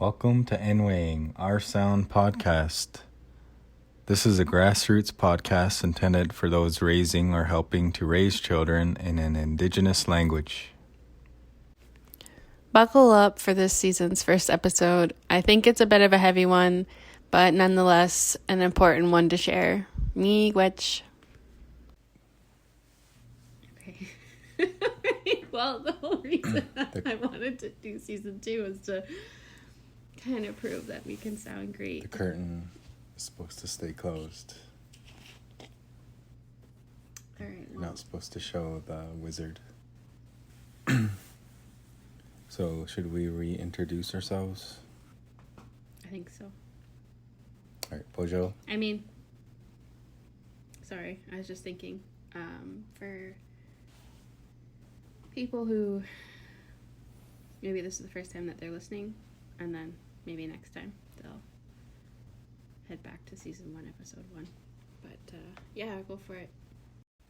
Welcome to enweying.oursound podcast. This is a grassroots podcast intended for those raising or helping to raise children in an Indigenous language. Buckle up for this season's first episode. I think it's a bit of a heavy one, but nonetheless an important one to share. Miigwech. Okay. Well, the whole reason I wanted to do season 2 was to kind of prove that we can sound great. The curtain is supposed to stay closed. All right. You're not supposed to show the wizard. So, should we reintroduce ourselves? I think so. All right, Bojo. Sorry, I was just thinking, for people who maybe this is the first time that they're listening, and then maybe next time they'll head back to season 1, episode 1. But yeah, go for it.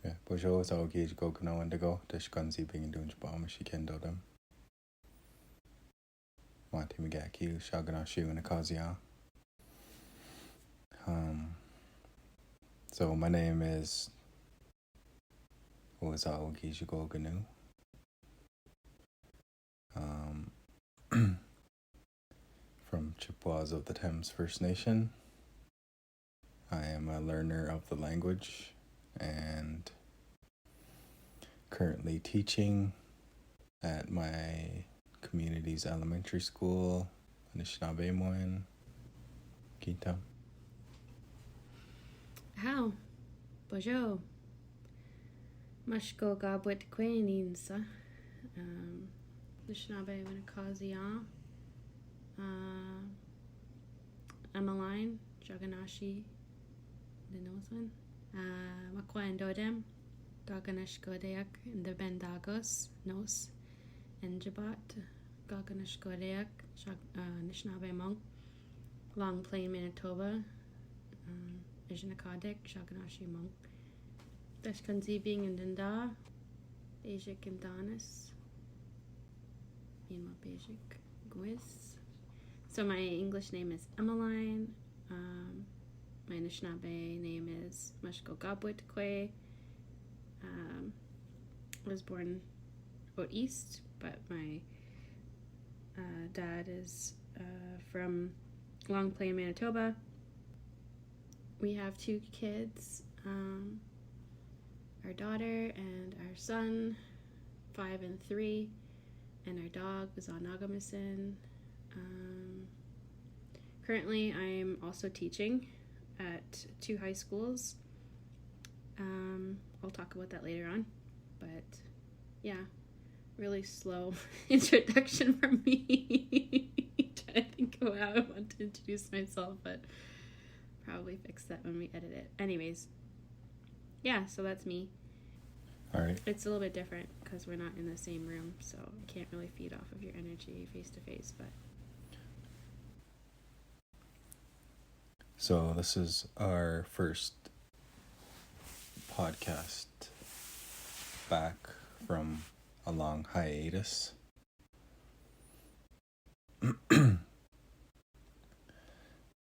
Yeah, Bojo is all gauge go know when to go. Dishkanzi being doing bomb she can do them. Monty Migaki, Shaganashi, and Akazia. So my name is Ozao Gijigo Ganu. From Chippewas of the Thames First Nation. I am a learner of the language and currently teaching at my community's elementary school, Anishinaabemowin, Kita. How? Bojo. Mshkogaabwid Queeninsa. Anishinaabemowin Akazia. Emmeline, Jaganashi, Dinoswin. Makwaendodem. Gaganashkodeak, in the Bendagos, Nos. Enjabat, Gaganashkodeak, Anishinaabemowin, Long Plain, Manitoba, Ishinakadek, Shaganashi Monk, Deshkanzi being in Dinda, Bajik and Donis, Mima Bajik, Gwiz. So my English name is Emmeline, my Anishinaabe name is Mshkogaabwid. I was born out east, but my dad is from Long Plain, Manitoba. We have 2 kids, our daughter and our son, 5 and 3, and our dog was on Nagamisin. Currently, I'm also teaching at 2 high schools. I'll talk about that later on, but yeah. Really slow introduction from me. Trying to think of how I want to introduce myself, but probably fix that when we edit it. Anyways, yeah, so that's me. All right. It's a little bit different because we're not in the same room, so I can't really feed off of your energy face to face, but. So this is our first podcast back from a long hiatus.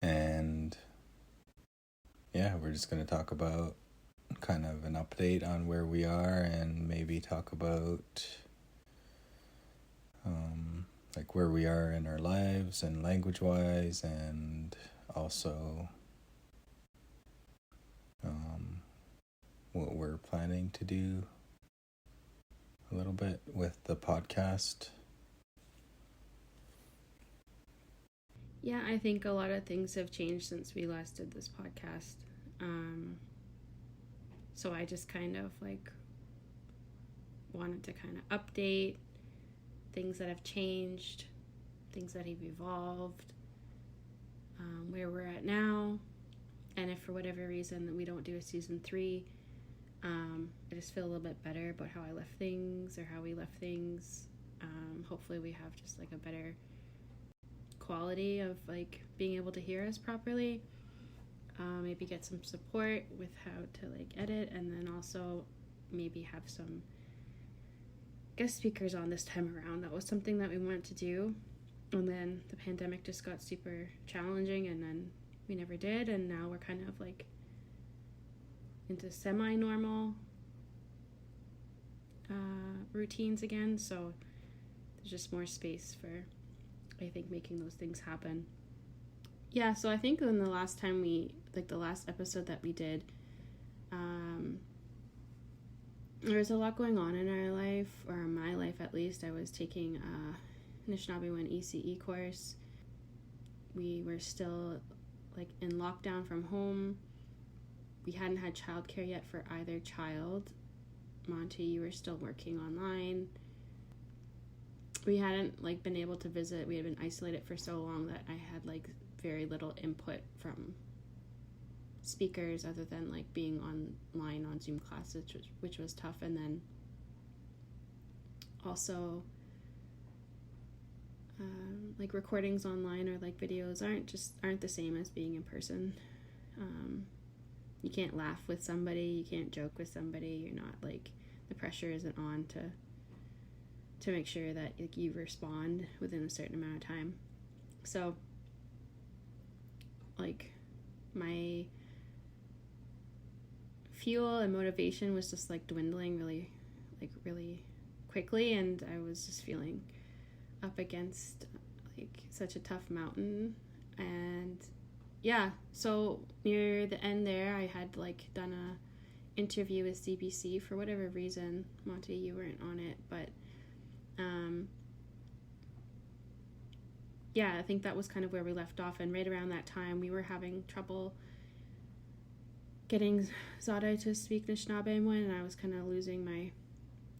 And yeah, we're just going to talk about kind of an update on where we are and maybe talk about like where we are in our lives and language wise, and also what we're planning to do a little bit with the podcast. Yeah, I think a lot of things have changed since we last did this podcast. So I just kind of wanted to kind of update things that have changed, things that have evolved, where we're at now. And if for whatever reason that we don't do a season 3, I just feel a little bit better about how I left things or how we left things. Hopefully we have just a better quality of being able to hear us properly. Maybe get some support with how to edit, and then also maybe have some guest speakers on this time around. That was something that we wanted to do. And then the pandemic just got super challenging, and then we never did, and now we're kind of like into semi-normal routines again, so there's just more space for, I think, making those things happen. Yeah, so I think in the last time the last episode that we did, there was a lot going on in our life, or in my life at least. I was taking a Anishinaabemowin ECE course. We were still like in lockdown from home. We hadn't had childcare yet for either child. Monty, you were still working online. We hadn't like been able to visit. We had been isolated for so long that I had like very little input from speakers other than like being online on Zoom classes, which was tough. And then also like recordings online or like videos aren't the same as being in person. You can't laugh with somebody, you can't joke with somebody, you're not like, the pressure isn't on to make sure that like, you respond within a certain amount of time. So like my fuel and motivation was just like dwindling really quickly, and I was just feeling up against like such a tough mountain. And yeah, so near the end there, I had like done a interview with CBC for whatever reason. Monty, you weren't on it, but yeah, I think that was kind of where we left off. And right around that time, we were having trouble getting Zada to speak Anishinaabemowin, and I was kind of losing my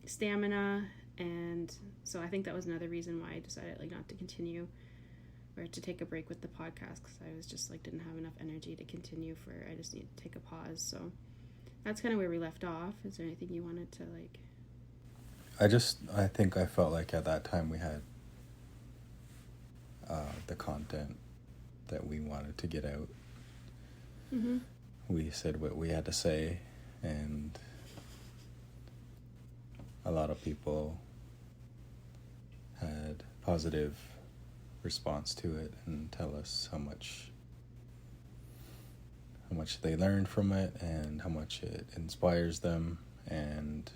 stamina. And so I think that was another reason why I decided like not to continue or to take a break with the podcast, because I was just like didn't have enough energy to continue. I just needed to take a pause. So that's kind of where we left off. Is there anything you wanted to like? I think I felt like at that time we had the content that we wanted to get out. Mm-hmm. We said what we had to say, and a lot of people had positive response to it and tell us how much they learned from it and how much it inspires them. And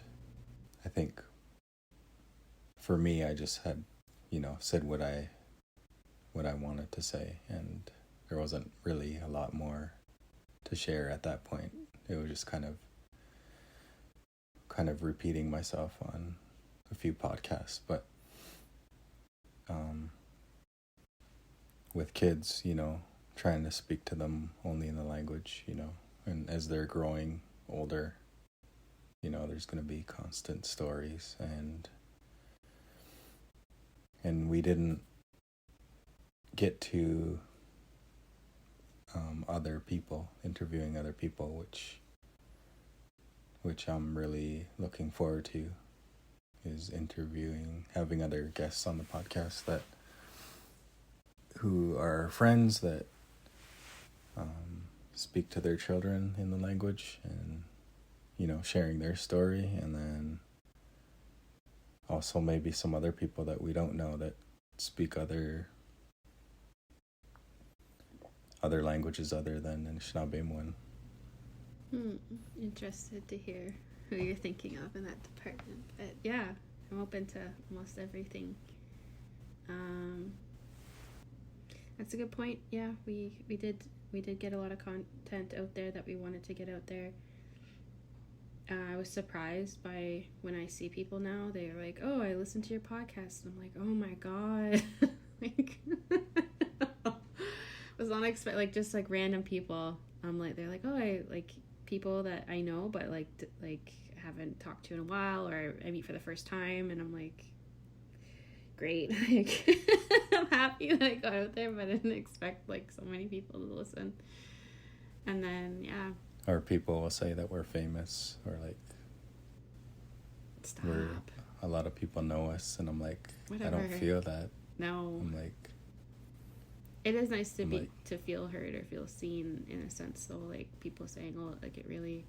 I think for me, I just had, said what I wanted to say, and there wasn't really a lot more to share at that point. It was just kind of repeating myself on a few podcasts, but with kids, trying to speak to them only in the language, and as they're growing older, there's going to be constant stories, and we didn't get to interviewing other people, which I'm really looking forward to, is having other guests on the podcast who are friends that speak to their children in the language, and sharing their story, and then also maybe some other people that we don't know that speak other languages other than Anishinaabemowin. Interested to hear who you're thinking of in that department. But yeah, I'm open to almost everything. That's a good point. Yeah, we did get a lot of content out there that we wanted to get out there. I was surprised by when I see people now, they're like, "Oh, I listened to your podcast." And I'm like, "Oh my god." Like was unexpected, like just like random people. They're like, "Oh, I like people that I know but like haven't talked to in a while, or I meet for the first time." And I'm like, great. Like I'm happy that I got out there, but I didn't expect like so many people to listen. And then yeah, or people will say that we're famous, or like stop, a lot of people know us, and I'm like, whatever. I don't feel that. No, I'm like, it is nice to feel heard or feel seen in a sense, though. Like people saying, "Oh, like it really."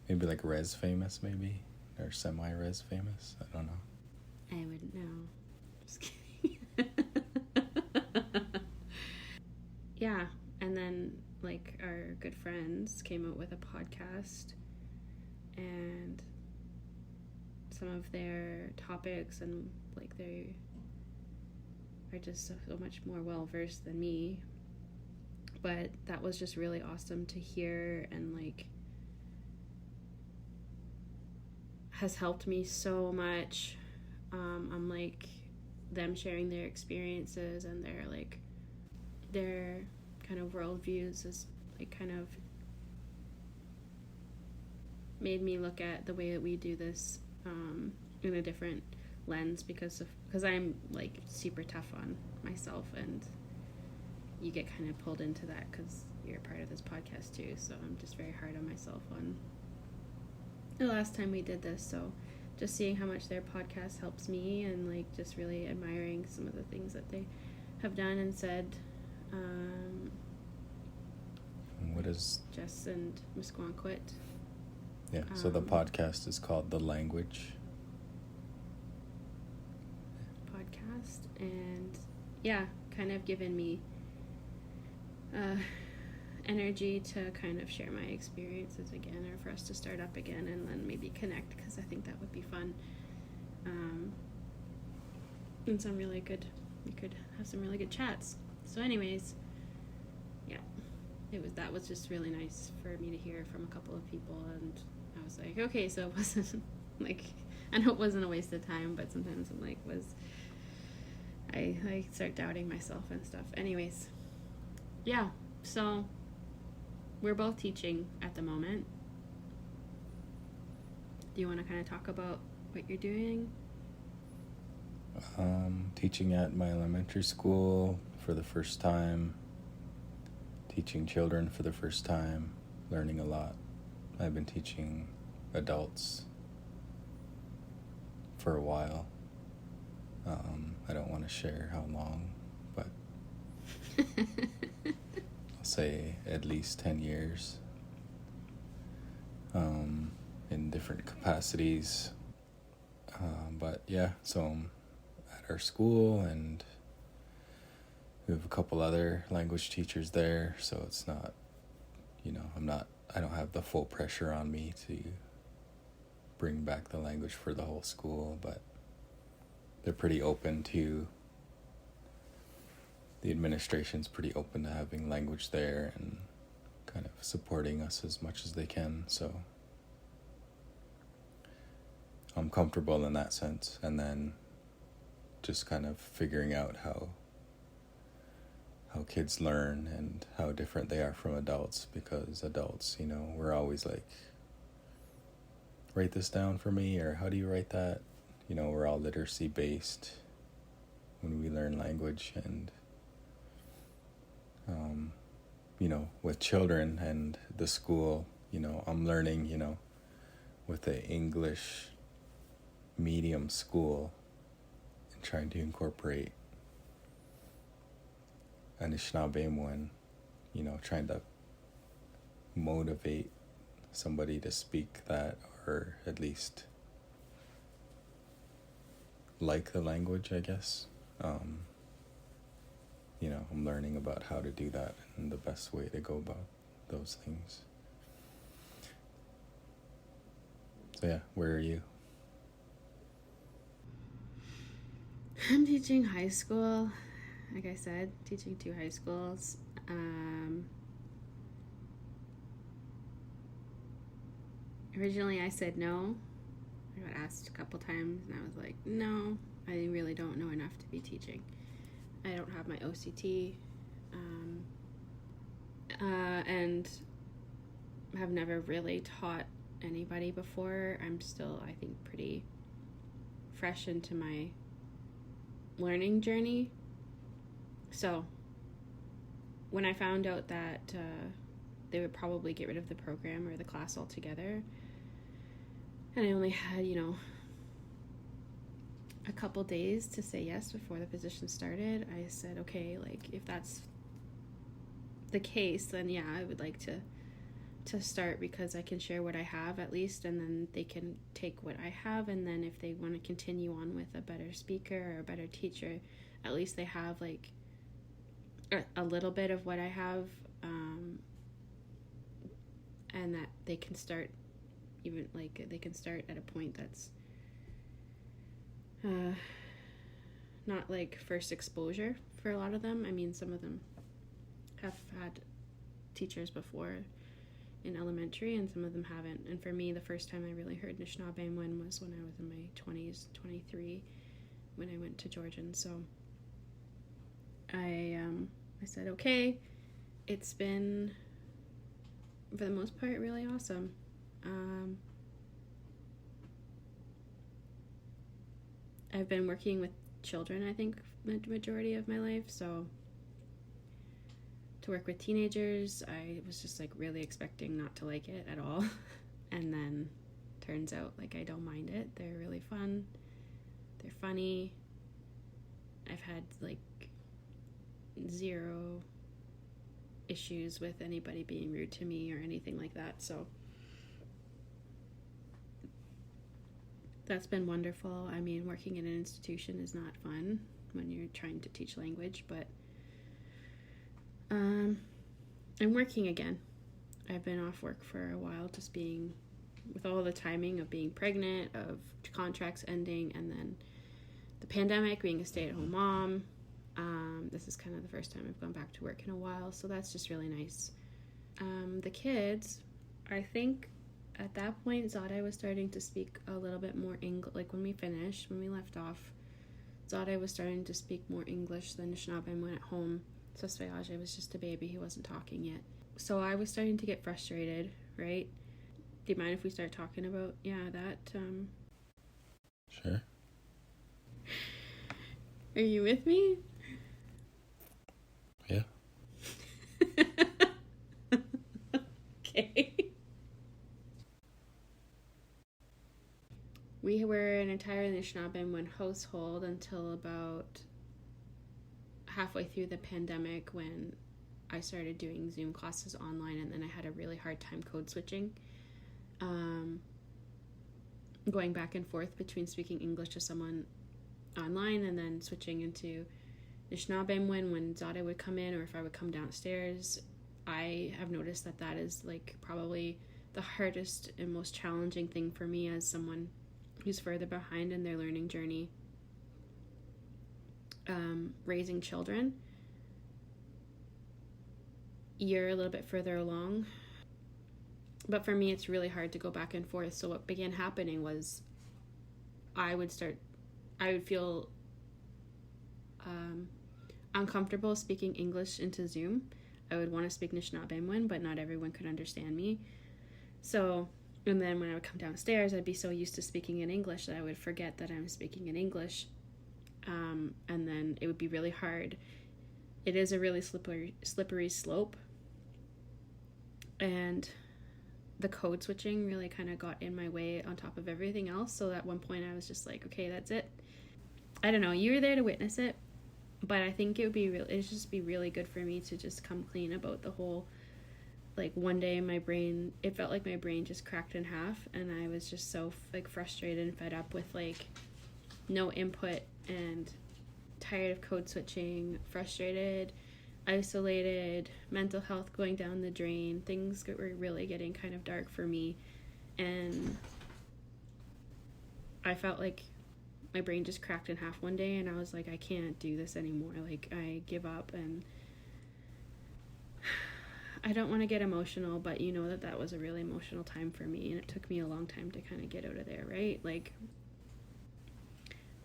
Maybe like res famous, maybe, or semi-res famous. I don't know. I wouldn't know. Just kidding. Yeah, and then like our good friends came out with a podcast, and some of their topics and like they are just so much more well versed than me. But that was just really awesome to hear, and like has helped me so much. I'm like them sharing their experiences and their kind of worldviews is like kind of made me look at the way that we do this in a different lens because I'm like super tough on myself, and you get kind of pulled into that because you're a part of this podcast too. So I'm just very hard on myself on the last time we did this. So just seeing how much their podcast helps me, and like just really admiring some of the things that they have done and said. What is Jess and Mshkogaabwid. Yeah, so the podcast is called The Language Podcast, and yeah, kind of given me energy to kind of share my experiences again, or for us to start up again and then maybe connect, because I think that would be fun. And some really good, we could have some really good chats. So anyways, yeah, that was just really nice for me to hear from a couple of people, and I was like, okay, so it wasn't like, I know it wasn't a waste of time, but sometimes I'm like, I start doubting myself and stuff. Anyways, yeah, so we're both teaching at the moment. Do you want to kind of talk about what you're doing? Teaching at my elementary school for the first time, teaching children for the first time, learning a lot. I've been teaching adults for a while. I don't want to share how long, but I'll say at least 10 years in different capacities. But yeah, so I'm at our school, and we have a couple other language teachers there, so it's not, I don't have the full pressure on me to bring back the language for the whole school, but they're pretty open to, the administration's pretty open to having language there and kind of supporting us as much as they can, so I'm comfortable in that sense. And then just kind of figuring out how kids learn and how different they are from adults, because adults, we're always like, write this down for me, or how do you write that? We're all literacy based when we learn language, and with children and the school, I'm learning, with the English medium school, and trying to incorporate Anishinaabemowin, trying to motivate somebody to speak that, or at least like the language, I guess. I'm learning about how to do that and the best way to go about those things. So yeah, where are you? I'm teaching high school. Like I said, teaching 2 high schools. Originally I said no. I got asked a couple times, and I was like, no, I really don't know enough to be teaching. I don't have my OCT, and have never really taught anybody before. I'm still, I think, pretty fresh into my learning journey. So when I found out that they would probably get rid of the program or the class altogether, and I only had, a couple days to say yes before the position started, I said, okay, like, if that's the case, then yeah, I would like to start, because I can share what I have at least, and then they can take what I have, and then if they want to continue on with a better speaker or a better teacher, at least they have like a little bit of what I have, and that they can start at a point that's not like first exposure for a lot of them. I mean, some of them have had teachers before in elementary, and some of them haven't. And for me, the first time I really heard Anishinaabemowin was when I was in my 20s, 23, when I went to Georgian. So I said, okay, it's been, for the most part, really awesome. I've been working with children, I think, the majority of my life. So to work with teenagers, I was just like really expecting not to like it at all. And then turns out like I don't mind it. They're really fun. They're funny. I've had like zero issues with anybody being rude to me or anything like that. So that's been wonderful. I mean, working in an institution is not fun when you're trying to teach language, but I'm working again. I've been off work for a while, just being with all the timing of being pregnant, of contracts ending, and then the pandemic, being a stay-at-home mom. This is kind of the first time I've gone back to work in a while, so that's just really nice. The kids, I think at that point, Zade was starting to speak a little bit more English. Like when we left off, Zade was starting to speak more English than Anishinaabemowin at home. So S2E1 was just a baby, he wasn't talking yet. So I was starting to get frustrated, right? Do you mind if we start talking about, that? Sure. Are you with me? Yeah. Okay. We were an entirely Anishinaabemowin household until about halfway through the pandemic, when I started doing Zoom classes online, and then I had a really hard time code switching. Going back and forth between speaking English to someone online and then switching into Anishinaabemowin when Zade would come in, or if I would come downstairs. I have noticed that is like probably the hardest and most challenging thing for me as someone who's further behind in their learning journey. Raising children, you're a little bit further along, but for me it's really hard to go back and forth. So what began happening was I would feel uncomfortable speaking English into Zoom. I would want to speak Anishinaabemowin, but not everyone could understand me. So, and then when I would come downstairs, I'd be so used to speaking in English that I would forget that I'm speaking in English. And then it would be really hard. It is a really slippery slope. And the code switching really kind of got in my way on top of everything else. So at one point I was just like, okay, that's it. I don't know. You were there to witness it, but I think it'd just be really good for me to just come clean about the whole, like one day it felt like my brain just cracked in half, and I was just so like frustrated and fed up with like no input and tired of code switching, frustrated, isolated, mental health going down the drain. Things were really getting kind of dark for me, and I felt like my brain just cracked in half one day, and I was like, I can't do this anymore. Like, I give up, and I don't want to get emotional, but you know that was a really emotional time for me, and it took me a long time to kind of get out of there, right? Like,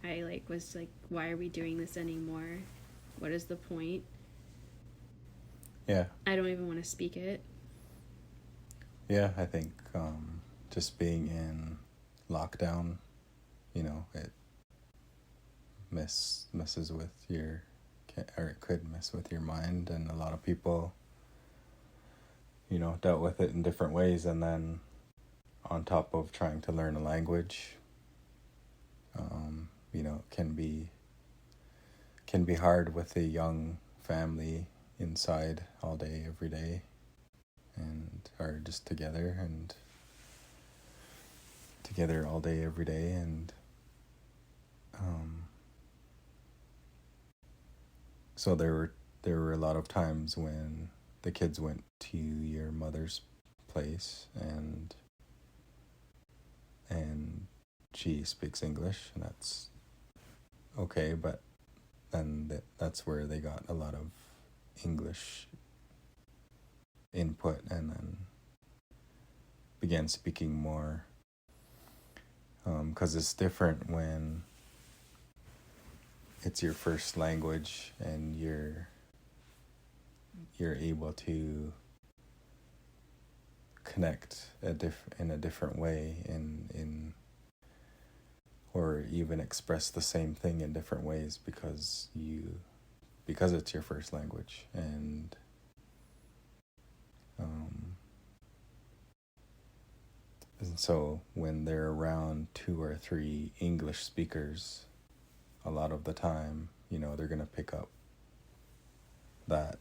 I was like, why are we doing this anymore? What is the point? Yeah. I don't even want to speak it. Yeah, I think just being in lockdown, it messes with it could mess with your mind, and a lot of people, dealt with it in different ways, and then on top of trying to learn a language, can be hard with a young family inside all day, every day, and are just together all day, every day, and so there were there were a lot of times when the kids went to your mother's place and she speaks English, and that's okay, but then that's where they got a lot of English input and then began speaking more, because it's different when it's your first language and you're able to connect in a different way in or even express the same thing in different ways because it's your first language. And so when they're around 2 or 3 English speakers, a lot of the time, they're going to pick up that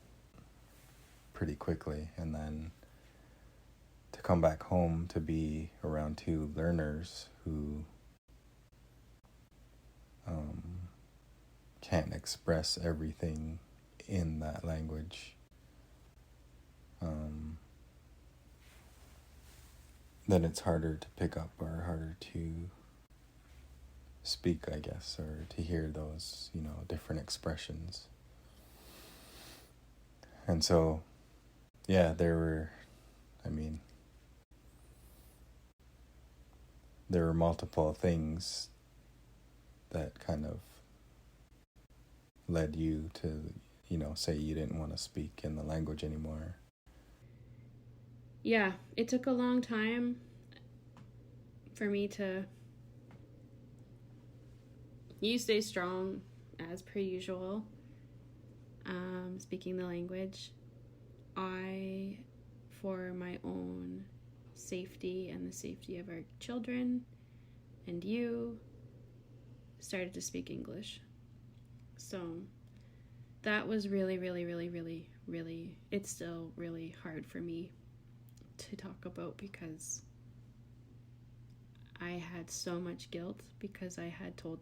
pretty quickly. And then to come back home to be around 2 learners who can't express everything in that language, then it's harder to pick up or harder to speak, I guess, or to hear those, different expressions. And so, yeah, there were multiple things that kind of led you to, say you didn't want to speak in the language anymore. Yeah, it took a long time for me to... You stay strong, as per usual, speaking the language. I, for my own safety and the safety of our children and you, started to speak English. So that was really, really, really, really, really, it's still really hard for me to talk about because I had so much guilt because I had told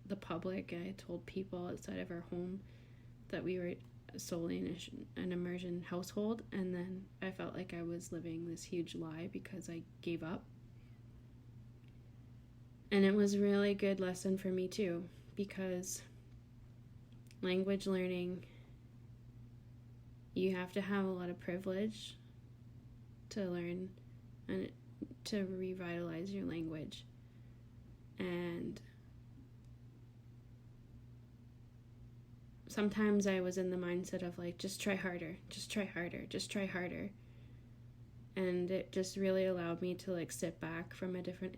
the public, I had told people outside of our home that we were solely in an immersion household, and then I felt like I was living this huge lie because I gave up. And it was a really good lesson for me too, because language learning, you have to have a lot of privilege to learn and to revitalize your language. And sometimes I was in the mindset of like, just try harder, just try harder, just try harder. And it just really allowed me to like sit back from a different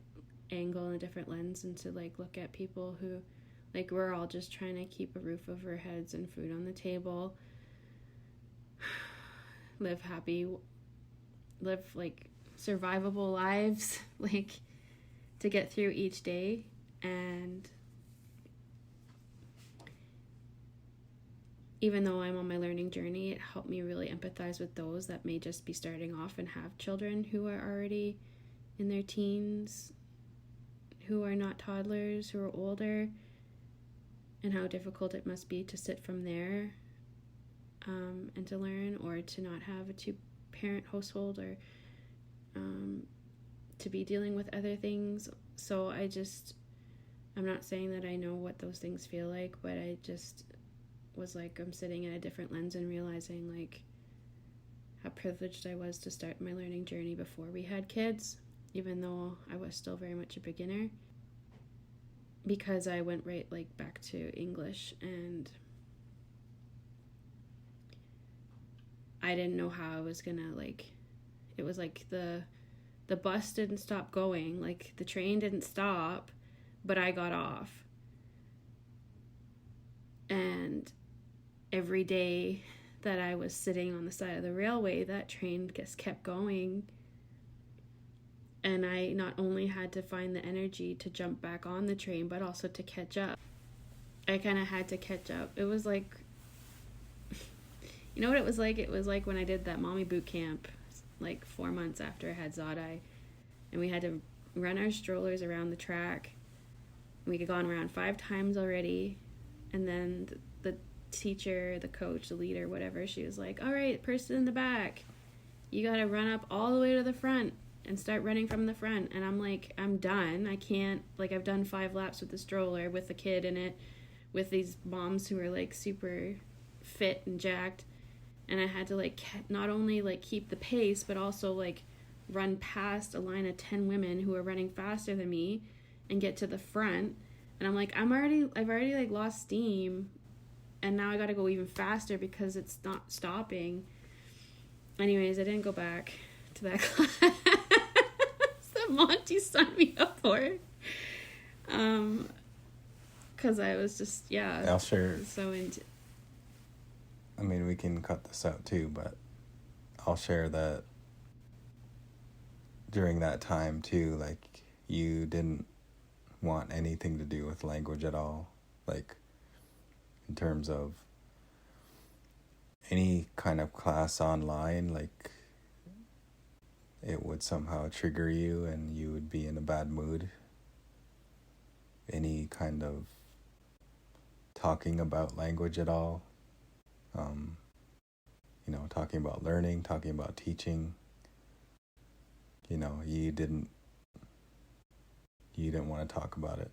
angle and a different lens and to like look at people who, like, we're all just trying to keep a roof over our heads and food on the table, live happy, live like survivable lives, like to get through each day. And even though I'm on my learning journey, it helped me really empathize with those that may just be starting off and have children who are already in their teens, who are not toddlers, who are older, and how difficult it must be to sit from there and to learn, or to not have a 2-parent household, or to be dealing with other things. So I'm not saying that I know what those things feel like, but I just was like, I'm sitting in a different lens and realizing like how privileged I was to start my learning journey before we had kids, even though I was still very much a beginner, because I went right like back to English, and I didn't know how I was gonna, like, it was like the bus didn't stop going, like the train didn't stop, but I got off. And every day that I was sitting on the side of the railway, that train just kept going. And I not only had to find the energy to jump back on the train, but also to catch up. I kind of had to catch up. It was like, you know what it was like? It was like when I did that mommy boot camp, like 4 months after I had Zadai, and we had to run our strollers around the track. We had gone around 5 times already, and then teacher, the coach, the leader, whatever, she was like, all right, person in the back, you gotta run up all the way to the front and start running from the front. And I'm like, I'm done. I can't, like, I've done 5 laps with the stroller with the kid in it, with these moms who are like super fit and jacked, and I had to like not only like keep the pace but also like run past a line of 10 women who are running faster than me and get to the front. And I'm like, I've already like lost steam, and now I gotta go even faster because it's not stopping. Anyways, I didn't go back to that class that Monty signed me up for. Because I was just, I'll share. So into. I mean, we can cut this out too, but I'll share that during that time too, like, you didn't want anything to do with language at all, like, in terms of any kind of class online, like, it would somehow trigger you and you would be in a bad mood. Any kind of talking about language at all, talking about learning, talking about teaching, you didn't want to talk about it.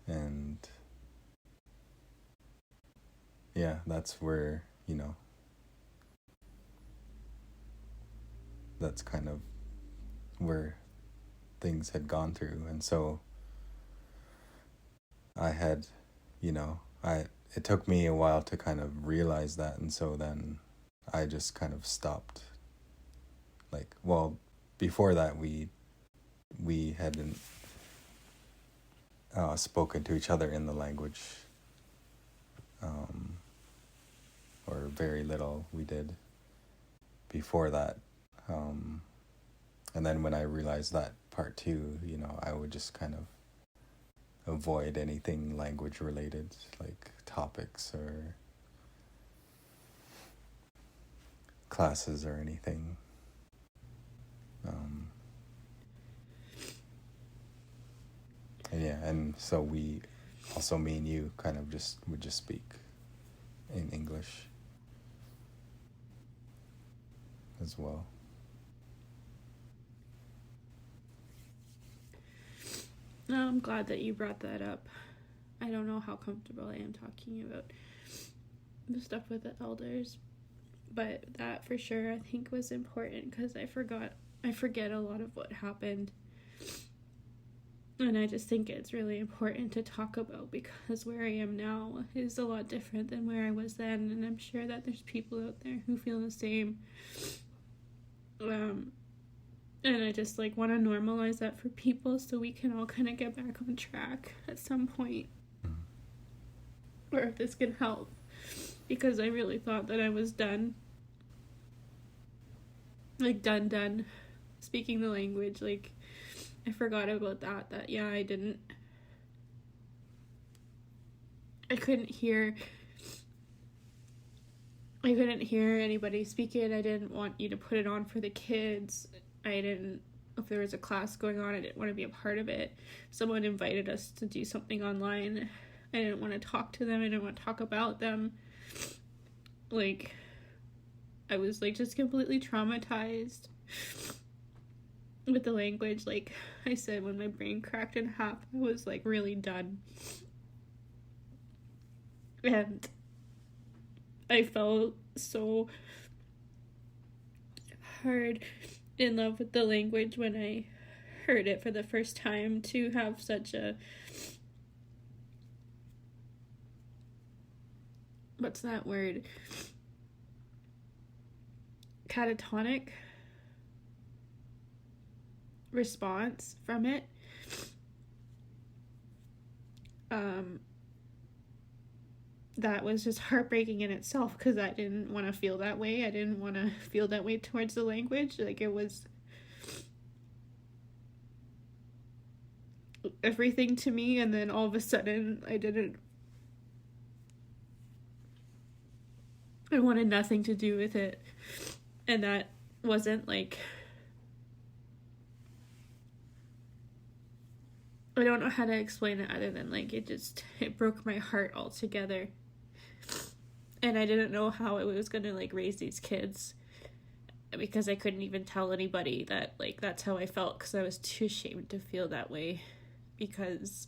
And yeah, that's where, that's kind of where things had gone through. And so I had, it took me a while to kind of realize that. And so then I just kind of stopped. Like, well, before that, we hadn't spoken to each other in the language, or very little we did before that. And then when I realized that part too, I would just kind of avoid anything language related, like topics or classes or anything. And so we also, me and you, kind of would just speak in English as well. No, I'm glad that you brought that up. I don't know how comfortable I am talking about the stuff with the elders, but that for sure I think was important because I forget a lot of what happened. And I just think it's really important to talk about because where I am now is a lot different than where I was then, and I'm sure that there's people out there who feel the same. And I just want to normalize that for people so we can all kind of get back on track at some point. Or if this can help. Because I really thought that I was done. Done speaking the language. I forgot about that I couldn't hear anybody speak it. I didn't want you to put it on for the kids. If there was a class going on, I didn't want to be a part of it. Someone invited us to do something online. I didn't want to talk to them. I didn't want to talk about them. I was just completely traumatized with the language. Like I said, when my brain cracked in half, I was really done. And I felt so hard in love with the language when I heard it for the first time, to have such a, what's that word, catatonic response from it. That was just heartbreaking in itself, because I didn't want to feel that way. I didn't want to feel that way towards the language. It was everything to me, and then all of a sudden I wanted nothing to do with it. And that wasn't I don't know how to explain it other than it broke my heart altogether. And I didn't know how I was going to, like, raise these kids, because I couldn't even tell anybody that, like, that's how I felt, because I was too ashamed to feel that way, because,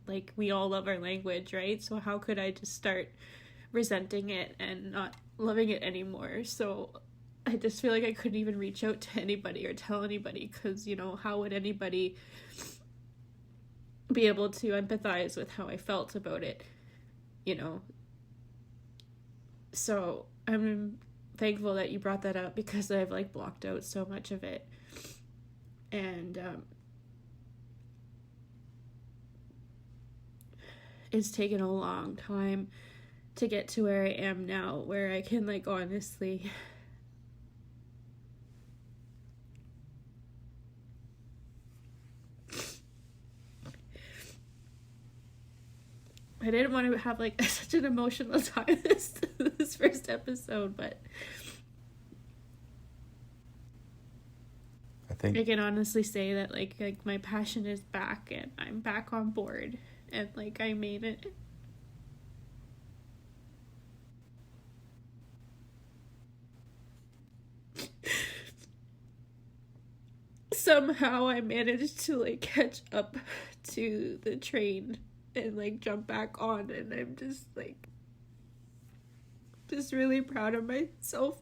like, we all love our language, right? So how could I just start resenting it and not loving it anymore? So I just feel like I couldn't even reach out to anybody or tell anybody, because, you know, how would anybody be able to empathize with how I felt about it, you know? So I'm thankful that you brought that up, because I've, like, blocked out so much of it. And it's taken a long time to get to where I am now, where I can, like, honestly I didn't want to have, like, such an emotional time this first episode, but I think I can honestly say that, like my passion is back, and I'm back on board, and, like, I made it. Somehow I managed to, like, catch up to the train and, like, jump back on, and I'm just, like, just really proud of myself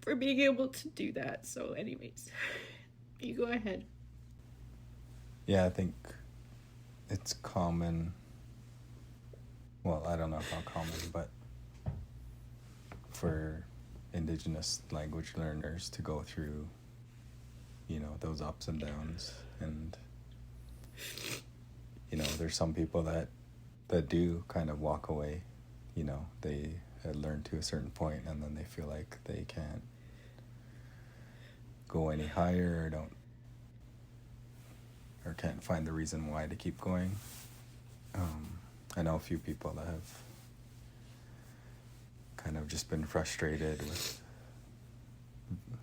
for being able to do that. So anyways, you go ahead. Yeah, I think it's common. Well, I don't know how common, but for Indigenous language learners to go through, you know, those ups and downs. And, you know, there's some people that do kind of walk away. You know, they had learned to a certain point, and then they feel like they can't go any higher, or can't find the reason why to keep going. I know a few people that have kind of just been frustrated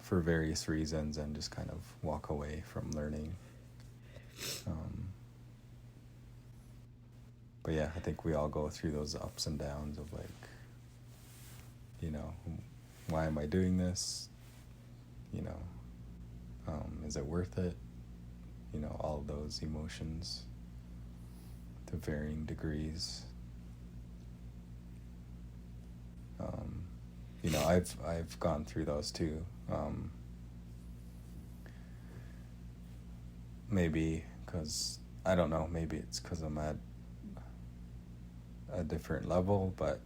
for various reasons, and just kind of walk away from learning. But yeah, I think we all go through those ups and downs of, like, you know, why am I doing this? You know, is it worth it? You know, all of those emotions to varying degrees. You know, I've gone through those too. Maybe because, I don't know, maybe it's because I'm at a different level, but,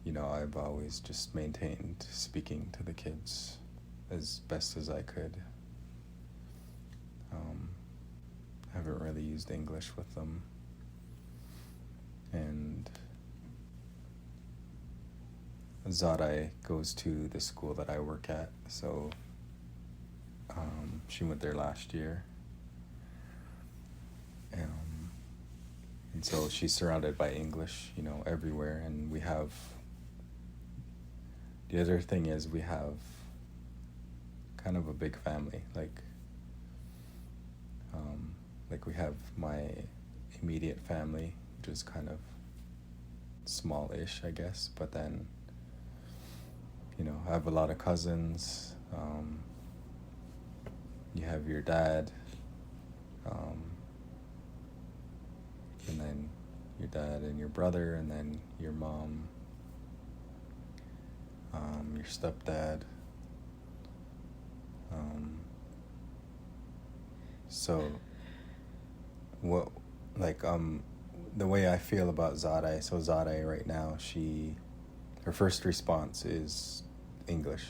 you know, I've always just maintained speaking to the kids as best as I could. Haven't really used English with them. And Zadai goes to the school that I work at, so she went there last year. And so she's surrounded by English, you know, everywhere. And we have, the other thing is, we have kind of a big family. Like we have my immediate family, which is kind of small-ish, I guess. But then, you know, I have a lot of cousins. You have your dad, and then your dad and your brother, and then your mom, your stepdad. So what, like, the way I feel about Zadai, so Zadai right now, her first response is English.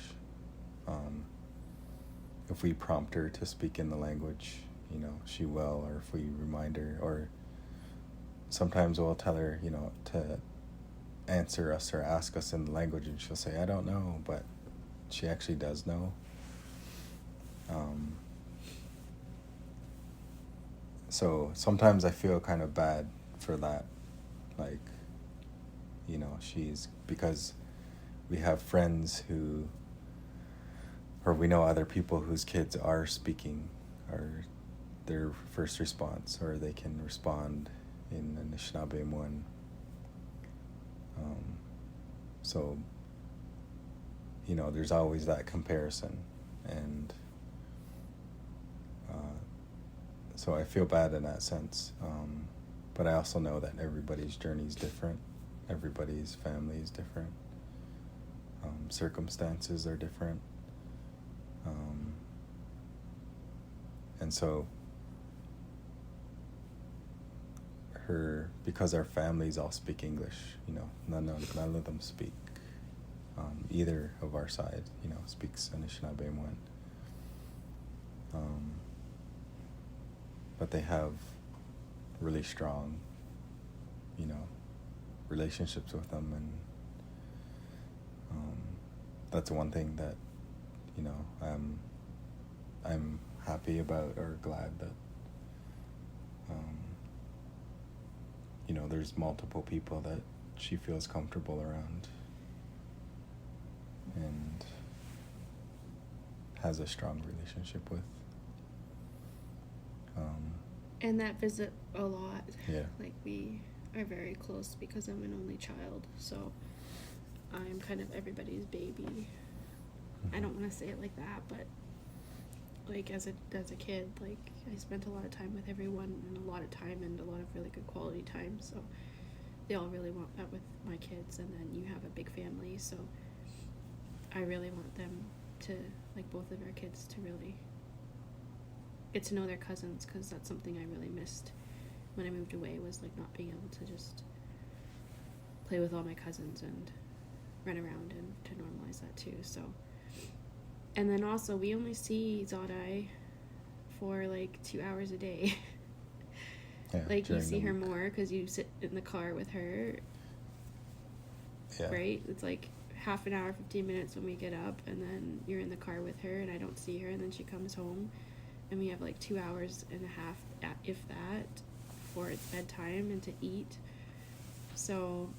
If we prompt her to speak in the language, you know, she will. Or if we remind her, or sometimes we'll tell her, you know, to answer us or ask us in the language, and she'll say, I don't know, but she actually does know. So sometimes I feel kind of bad for that. Like, you know, because we have friends or we know other people whose kids are speaking, or their first response, or they can respond in Anishinaabemowin. So, there's always that comparison. And so I feel bad in that sense. But I also know that everybody's journey is different. Everybody's family is different. Circumstances are different. And so because our families all speak English, none of them speak, either of our side, speaks Anishinaabemowin. But they have really strong, relationships with them, and that's one thing that, I'm happy about, or glad that, there's multiple people that she feels comfortable around and has a strong relationship with. And that visit a lot. Yeah. Like, we are very close because I'm an only child, so I'm kind of everybody's baby. Mm-hmm. I don't want to say it like that, but like as a kid, like I spent a lot of time with everyone, and a lot of time and a lot of really good quality time, so they all really want that with my kids. And then you have a big family, so I really want them to, like both of our kids, to really get to know their cousins, because that's something I really missed when I moved away, was like not being able to just play with all my cousins and run around, and to normalize that too. So, and then also we only see Zadai for like 2 hours a day. Yeah, like you see her week. more because you sit in the car with her. Yeah. Right? It's like half an hour, 15 minutes when we get up, and then you're in the car with her, and I don't see her, and then she comes home, and we have like 2 hours and a half, if that, before it's bedtime and to eat. So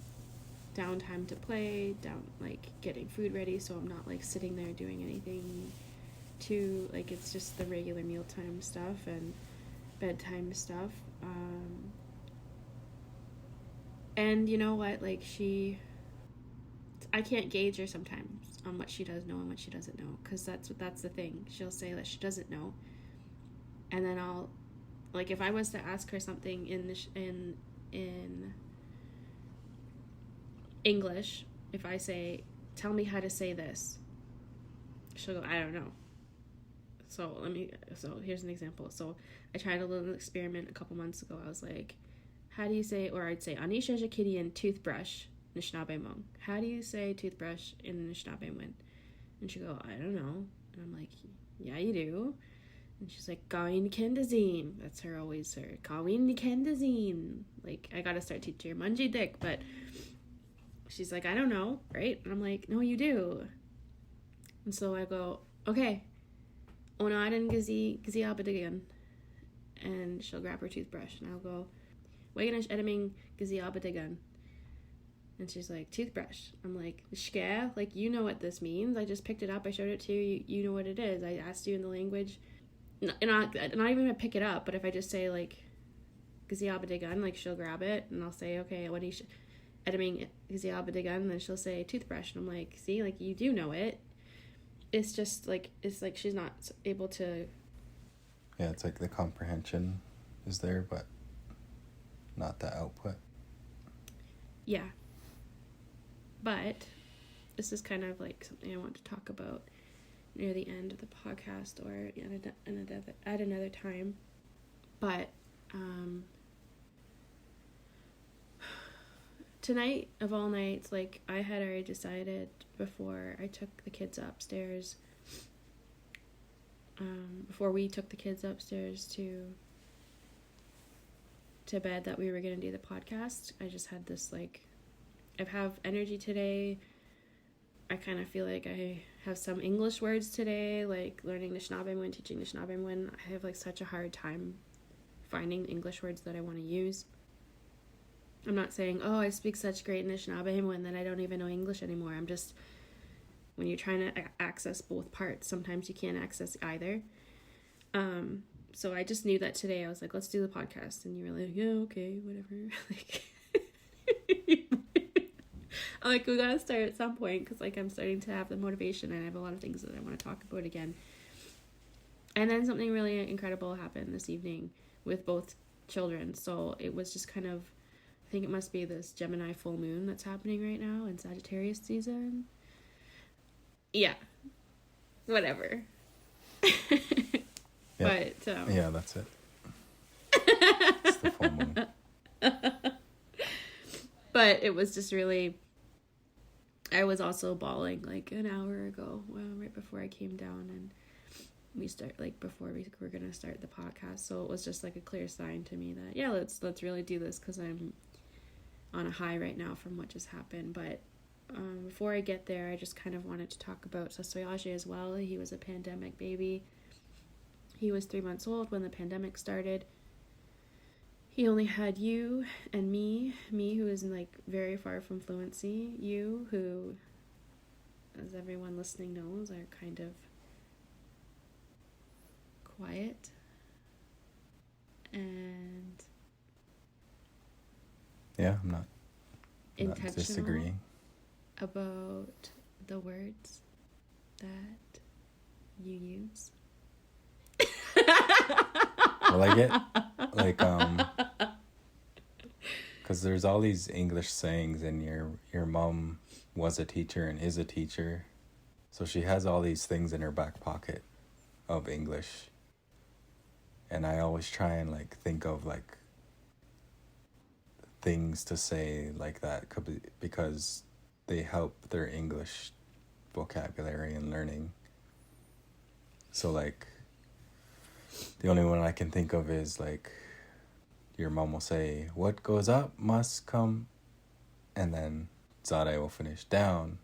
downtime to play, like getting food ready, so I'm not like sitting there doing anything too, like it's just the regular mealtime stuff and bedtime stuff. And you know what, like I can't gauge her sometimes on what she does know and what she doesn't know, because that's the thing. She'll say that she doesn't know, and then I'll, like, if I was to ask her something in English, if I say, tell me how to say this, she'll go, I don't know. So here's an example. So I tried a little experiment a couple months ago. I was like, how do you say, or I'd say, Anishinaabemoowin toothbrush, Anishinaabemowin. How do you say toothbrush in Anishinaabemowin? And she'd go, I don't know. And I'm like, yeah, you do. And she's like, Gawin Kendazine. That's her always, her Gawin Kendazine. Like, I gotta start teaching her Munji Dick, but she's like, I don't know, right? And I'm like, no, you do. And so I go, okay, Onaden Gaziabadigan. And she'll grab her toothbrush, and I'll go, Waganash Edaming Gaziabadigan. And she's like, toothbrush. I'm like, Shka, like, you know what this means. I just picked it up. I showed it to you. You know what it is. I asked you in the language. Not even gonna pick it up, but if I just say, like, Gaziabadigan, like, she'll grab it, and I'll say, okay, what do you... Edaming Gaziabadigan, and then she'll say toothbrush, and I'm like, see, like, you do know it. It's just like, it's like she's not able to. Yeah, it's like the comprehension is there, but not the output. Yeah. But this is kind of like something I want to talk about near the end of the podcast, or at another time. But tonight of all nights, like, I had already decided before I took the kids upstairs, before we took the kids upstairs to bed, that we were going to do the podcast. I just had this, like, I have energy today. I kind of feel like I have some English words today, like learning Anishinaabemowin, teaching Anishinaabemowin. I have, like, such a hard time finding English words that I want to use. I'm not saying, oh, I speak such great Anishinaabemowin that I don't even know English anymore. I'm just, when you're trying to access both parts, sometimes you can't access either. So I just knew that today. I was like, let's do the podcast. And you were like, yeah, okay, whatever. Like, Like, we gotta start at some point, because, like, I'm starting to have the motivation, and I have a lot of things that I want to talk about again. And then something really incredible happened this evening with both children. So it was just kind of, I think it must be this Gemini full moon that's happening right now in Sagittarius season. Yeah. Whatever. Yep. But, yeah, that's it. It's the full moon. But it was just really, I was also bawling like an hour ago, right before I came down, and before we were going to start the podcast. So it was just like a clear sign to me that, yeah, let's really do this, because I'm on a high right now from what just happened. But before I get there, I just kind of wanted to talk about Sasoyaje as well. He was a pandemic baby. He was 3 months old when the pandemic started. He only had you and me who is like very far from fluency, you who, as everyone listening knows, are kind of quiet, and yeah, I'm not intentional disagreeing about the words that you use. Well, I get like because there's all these English sayings, and your mom was a teacher and is a teacher, so she has all these things in her back pocket of English, and I always try and like think of like things to say like that because they help their English vocabulary and learning. So like the only one I can think of is like your mom will say, "What goes up must come," and then Zare will finish down.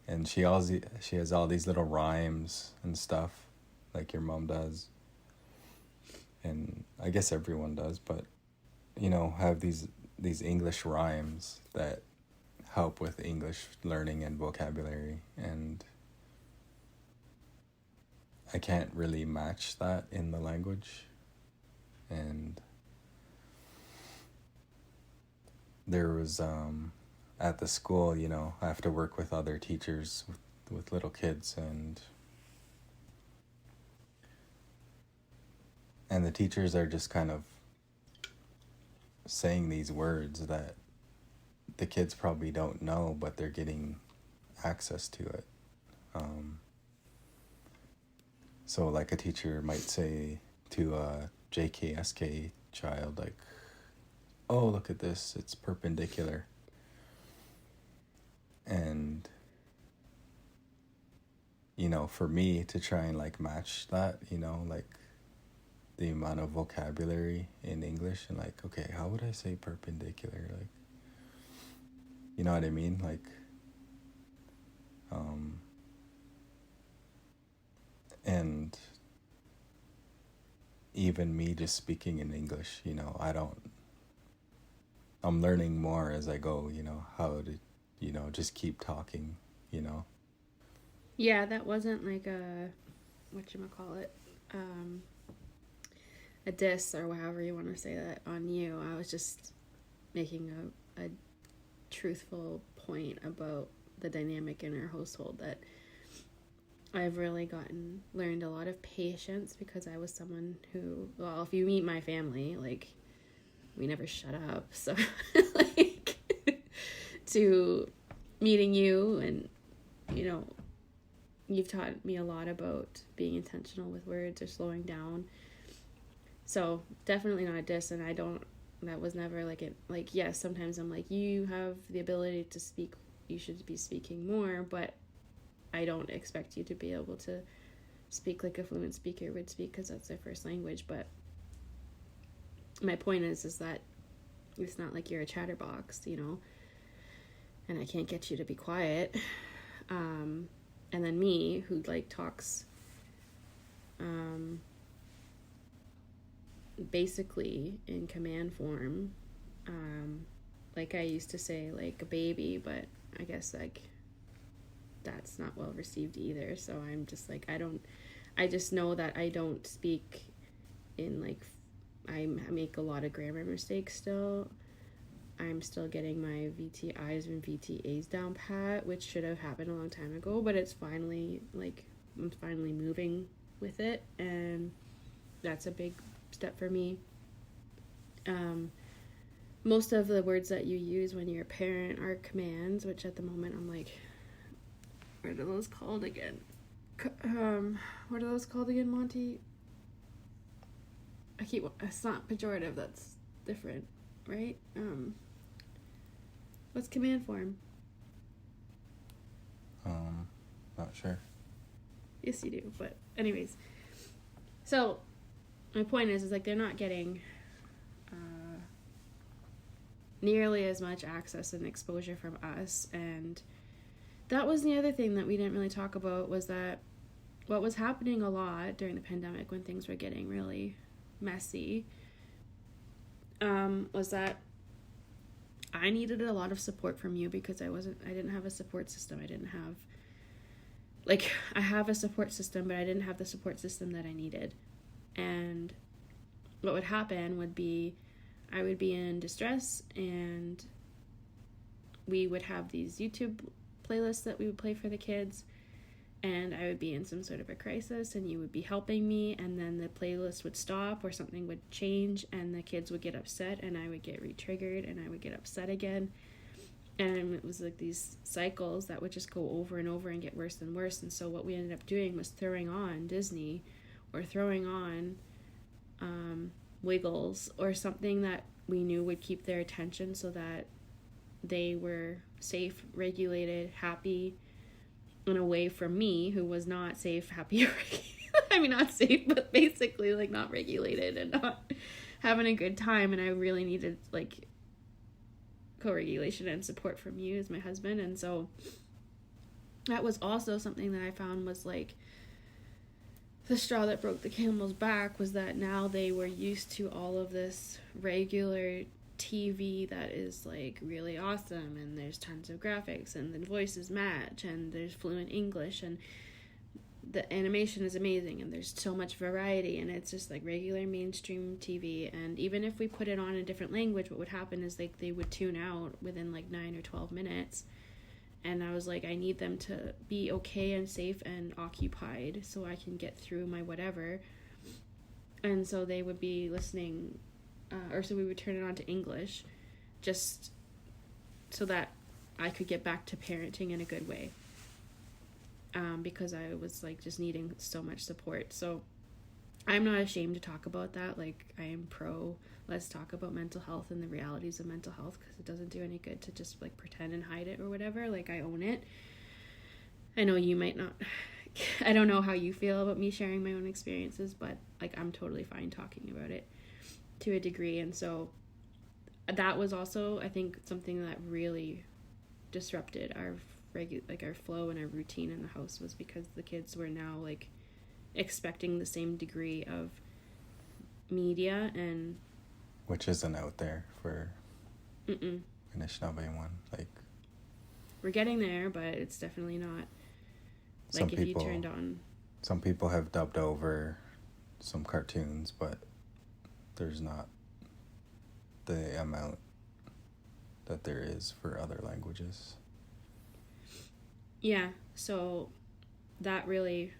And she has all these little rhymes and stuff, like your mom does, and I guess everyone does. But have these English rhymes that help with English learning and vocabulary, and I can't really match that in the language. And there was at the school, I have to work with other teachers with little kids, and the teachers are just kind of saying these words that the kids probably don't know, but they're getting access to it. So like a teacher might say to a JKSK child, like, "Oh, look at this, it's perpendicular." And for me to try and like match that, like the amount of vocabulary in English, and like, okay, how would I say perpendicular? Like, you know what I mean? Like, and even me just speaking in English, I'm learning more as I go, how to, just keep talking, Yeah, that wasn't like whatchamacallit, a diss or however you want to say that on you. I was just making a truthful point about the dynamic in our household, that I've really learned a lot of patience, because I was someone who, well, if you meet my family, like, we never shut up. So like, to meeting you, and you've taught me a lot about being intentional with words or slowing down. So definitely not a diss, and that was never like it. Like, yes, sometimes I'm like, you have the ability to speak, you should be speaking more, but I don't expect you to be able to speak like a fluent speaker would speak, because that's their first language. But my point is that it's not like you're a chatterbox, and I can't get you to be quiet. And then me, who like talks basically in command form, like I used to say like a baby, but I guess like that's not well received either. So I'm just like, I just know that I don't speak in like, I make a lot of grammar mistakes still, I'm still getting my VTIs and VTAs down pat, which should have happened a long time ago, but it's finally, like, I'm finally moving with it, and that's a big step for me. Most of the words that you use when you're a parent are commands, which at the moment I'm like, what are those called again? What are those called again, Monty? It's not pejorative, that's different, right? What's command form? Not sure. Yes, you do, but anyways. So, my point is like, they're not getting nearly as much access and exposure from us, and that was the other thing that we didn't really talk about, was that what was happening a lot during the pandemic when things were getting really messy, was that I needed a lot of support from you, because I didn't have a support system. I have a support system, but I didn't have the support system that I needed. And what would happen would be, I would be in distress, and we would have these YouTube playlists that we would play for the kids, and I would be in some sort of a crisis, and you would be helping me, and then the playlist would stop, or something would change, and the kids would get upset, and I would get re-triggered, and I would get upset again. And it was like these cycles that would just go over and over and get worse and worse. And so what we ended up doing was throwing on Disney, or throwing on Wiggles, or something that we knew would keep their attention, so that they were safe, regulated, happy, and away from me, who was not safe, happy, or I mean, not safe, but basically like not regulated and not having a good time. And I really needed like co-regulation and support from you as my husband. And so that was also something that I found was like the straw that broke the camel's back, was that now they were used to all of this regular TV that is like really awesome, and there's tons of graphics, and the voices match, and there's fluent English, and the animation is amazing, and there's so much variety, and it's just like regular mainstream TV. And even if we put it on a different language, what would happen is like they would tune out within like 9 or 12 minutes. And I was like, I need them to be okay and safe and occupied so I can get through my whatever. And so they would be listening, or so we would turn it on to English, just so that I could get back to parenting in a good way. Because I was like just needing so much support. So I'm not ashamed to talk about that. Like, I am pro, let's talk about mental health and the realities of mental health, because it doesn't do any good to just like pretend and hide it or whatever. Like, I own it. I know you might not, I don't know how you feel about me sharing my own experiences, but like, I'm totally fine talking about it to a degree. And so that was also, I think, something that really disrupted our flow and our routine in the house, was because the kids were now like expecting the same degree of media, and which isn't out there for Anishinaabemowin. Like, we're getting there, but it's definitely not like if you turned on. Some people have dubbed over some cartoons, but there's not the amount that there is for other languages. Yeah, so that really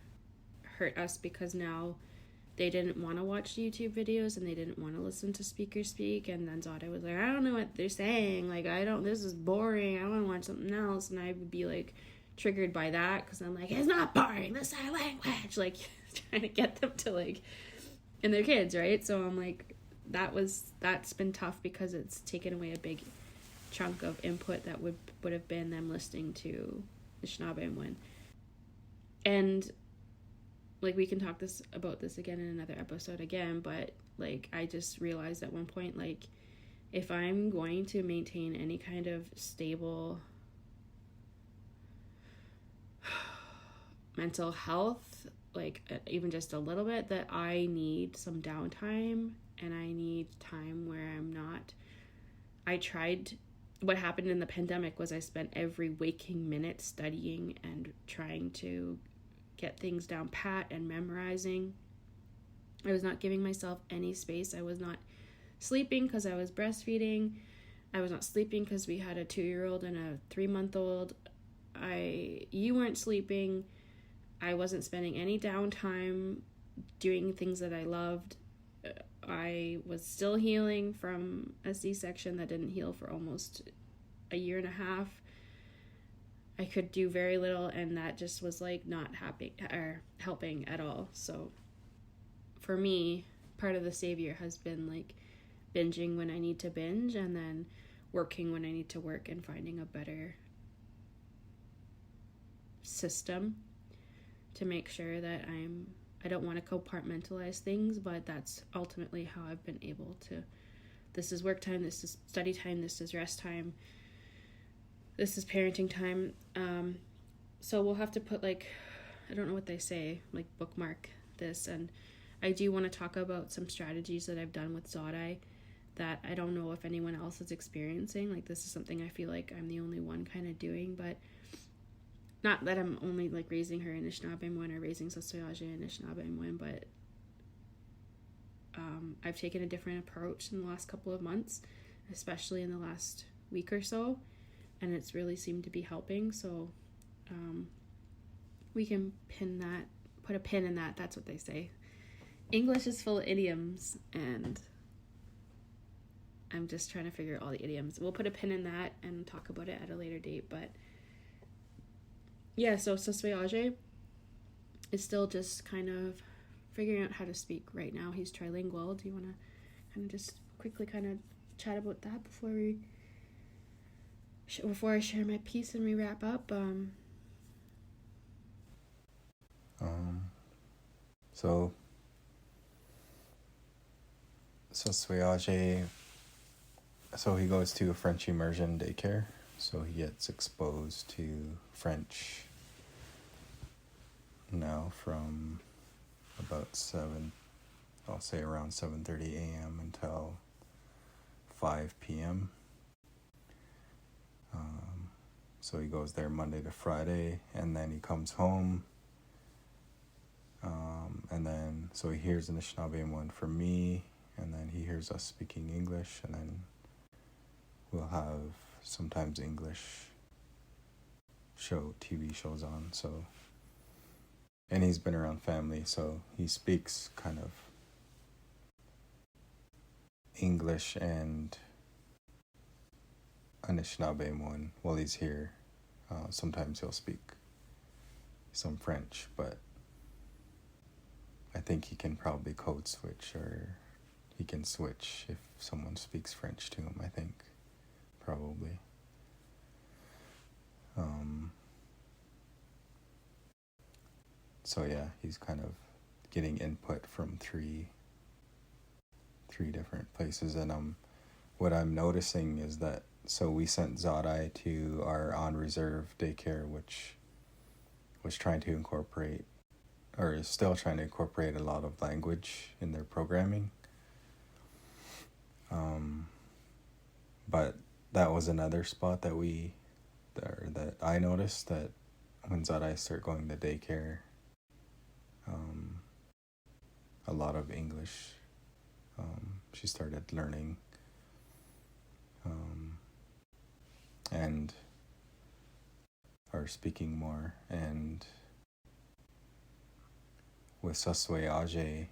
hurt us, because now they didn't want to watch YouTube videos, and they didn't want to listen to speakers speak. And then Zada was like, I don't know what they're saying. Like, this is boring. I want to watch something else. And I would be like triggered by that, because I'm like, it's not boring. This is our language. Like, trying to get them to like, and they're kids, right? So I'm like, that's been tough, because it's taken away a big chunk of input that would have been them listening to Anishinaabemowin. And like, we can talk about this again in another episode again, but like, I just realized at one point, like, if I'm going to maintain any kind of stable mental health, like even just a little bit, that I need some downtime, and I need time where I'm not. What happened in the pandemic was I spent every waking minute studying and trying to get things down pat and memorizing. I was not giving myself any space. I was not sleeping because I was breastfeeding. I was not sleeping because we had a 2-year-old and a 3-month-old. You weren't sleeping. I wasn't spending any downtime doing things that I loved. I was still healing from a C-section that didn't heal for almost a year and a half. I could do very little, and that just was like not helping at all. So for me, part of the savior has been like binging when I need to binge, and then working when I need to work, and finding a better system to make sure that I don't want to compartmentalize things, but that's ultimately how I've been able to. This is work time, this is study time, this is rest time, this is parenting time. So we'll have to put like, I don't know what they say, like bookmark this. And I do want to talk about some strategies that I've done with Zodai that I don't know if anyone else is experiencing. Like, this is something I feel like I'm the only one kind of doing, but not that I'm only like raising her Anishinaabemowin or raising S2E1 Anishinaabemowin, but I've taken a different approach in the last couple of months, especially in the last week or so, and it's really seemed to be helping. So we can put a pin in that. That's what they say. English is full of idioms, and I'm just trying to figure out all the idioms. We'll put a pin in that and talk about it at a later date. But yeah, so S2E1 is still just kind of figuring out how to speak right now. He's trilingual. Do you want to kind of just quickly kind of chat about that before I share my piece and we wrap up? So S2E1, so he goes to a French immersion daycare, so he gets exposed to French now from about around 7:30 a.m. until 5 p.m. So he goes there Monday to Friday, and then he comes home, and then so he hears Anishinaabemowin from me, and then he hears us speaking English, and then we'll have sometimes English TV shows on. So, and he's been around family, so he speaks kind of English and Anishinaabemowin while he's here. Sometimes he'll speak some French, but I think he can probably code switch, or he can switch if someone speaks French to him, I think, probably. So yeah, he's kind of getting input from three different places, and what I'm noticing is that, so we sent Zodai to our on reserve daycare, which was trying to incorporate, or is still trying to incorporate, a lot of language in their programming. But that was another spot that I noticed, that when Zodai started going to daycare, a lot of English. She started learning, and are speaking more. And with S2E1,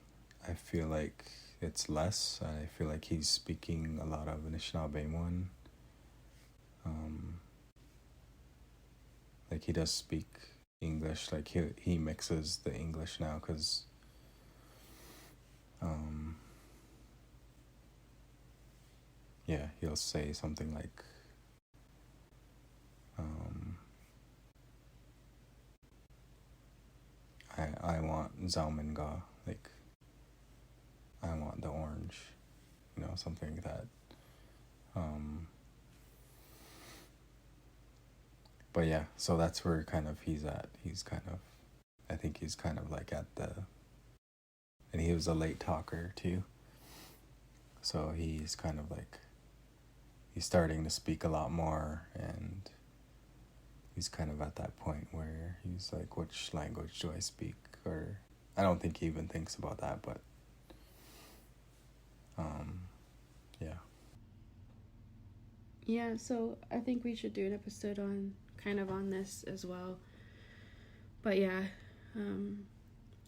I feel like it's less. I feel like he's speaking a lot of Anishinaabemowin. Like, he does speak English. Like, he mixes the English now, because yeah, he'll say something like I want Zaumenga, like I want the orange, something like that. But yeah, so that's where kind of he's at. I think he's kind of like and he was a late talker too. So he's kind of like, he's starting to speak a lot more, and he's kind of at that point where he's like, which language do I speak? Or I don't think he even thinks about that, but yeah. Yeah, so I think we should do an episode on this as well. But yeah,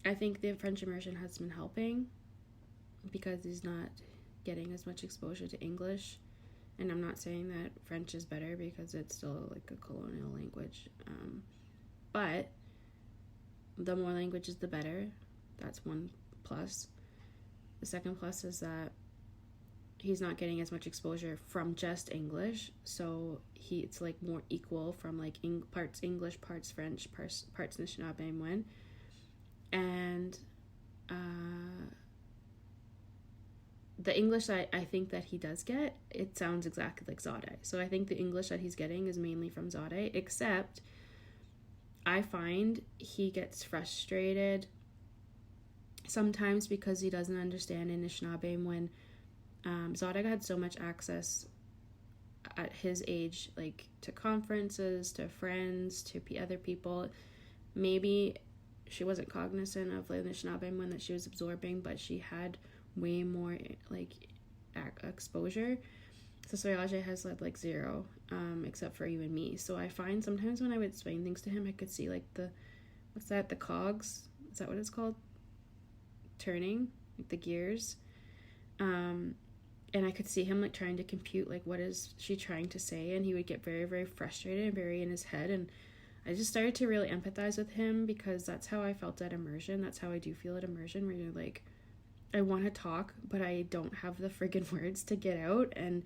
I think the French immersion has been helping because he's not getting as much exposure to English. And I'm not saying that French is better because it's still like a colonial language. But the more languages, the better. That's one plus. The second plus is that he's not getting as much exposure from just English. So it's like more equal from like parts English, parts French, parts Anishinaabemowin. And the English that I think that he does get, it sounds exactly like Zade. So I think the English that he's getting is mainly from Zade, except I find he gets frustrated sometimes because he doesn't understand Anishinaabe when Zade had so much access at his age, like to conferences, to friends, to other people. Maybe she wasn't cognizant of like Anishinaabe when that she was absorbing, but she had way more like exposure. So Soyage has like zero, except for you and me. So I find sometimes when I would explain things to him, I could see like the cogs, is that what it's called, turning, like the gears, and I could see him like trying to compute like what is she trying to say, and he would get very, very frustrated and very in his head. And I just started to really empathize with him because that's how I felt at immersion. That's how I do feel at immersion, where you're like, I want to talk, but I don't have the friggin' words to get out. And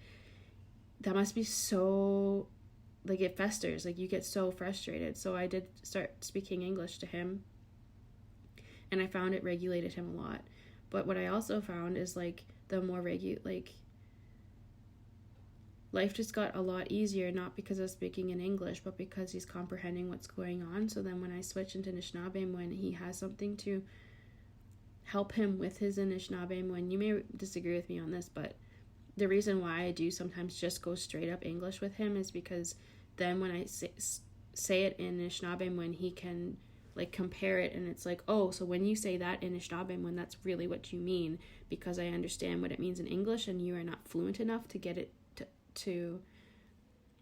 that must be so, like, it festers. Like, you get so frustrated. So I did start speaking English to him, and I found it regulated him a lot. But what I also found is, like, the more life just got a lot easier, not because of speaking in English, but because he's comprehending what's going on. So then when I switch into Anishinaabe, when he has something to help him with his Anishinaabe, when you may disagree with me on this, but the reason why I do sometimes just go straight up English with him is because then when I say it in Anishinaabe, when he can like compare it, and it's like, oh, so when you say that in Anishinaabe, when that's really what you mean, because I understand what it means in English and you are not fluent enough to get it to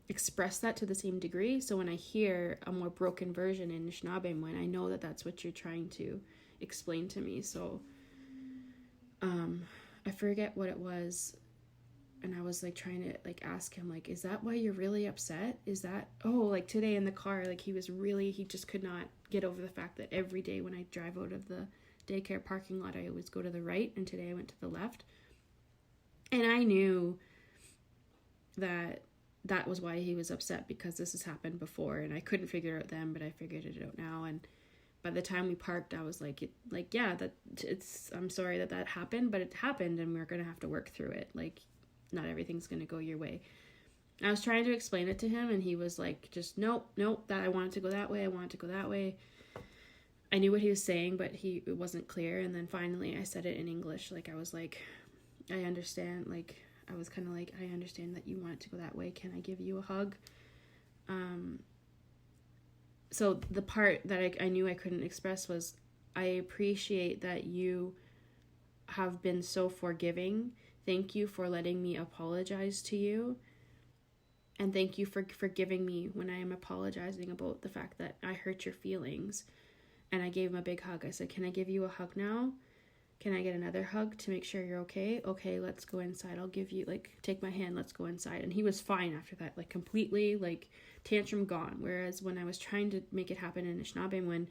express that to the same degree. So when I hear a more broken version in Anishinaabe, when I know that that's what you're trying to explain to me. So I forget what it was, and I was like trying to like ask him, like, is that why you're really upset? Is that, oh, like today in the car, like he just could not get over the fact that every day when I drive out of the daycare parking lot, I always go to the right, and today I went to the left. And I knew that was why he was upset, because this has happened before, and I couldn't figure it out then, but I figured it out now. And by the time we parked, I was like, yeah, I'm sorry that happened, but it happened, and we're gonna have to work through it. Like, not everything's gonna go your way. I was trying to explain it to him, and he was like, just nope, that I wanted to go that way. I knew what he was saying, but it wasn't clear. And then finally I said it in English. Like, I was like, I understand, like, I was kind of like, I understand that you want it to go that way. Can I give you a hug? So the part that I knew I couldn't express was, I appreciate that you have been so forgiving. Thank you for letting me apologize to you. And thank you for forgiving me when I am apologizing about the fact that I hurt your feelings. And I gave him a big hug. I said, can I give you a hug now? Can I get another hug to make sure you're okay? Okay, let's go inside. I'll give you, like, take my hand, let's go inside. And he was fine after that, like, completely, like, tantrum gone. Whereas when I was trying to make it happen in Anishinaabe, when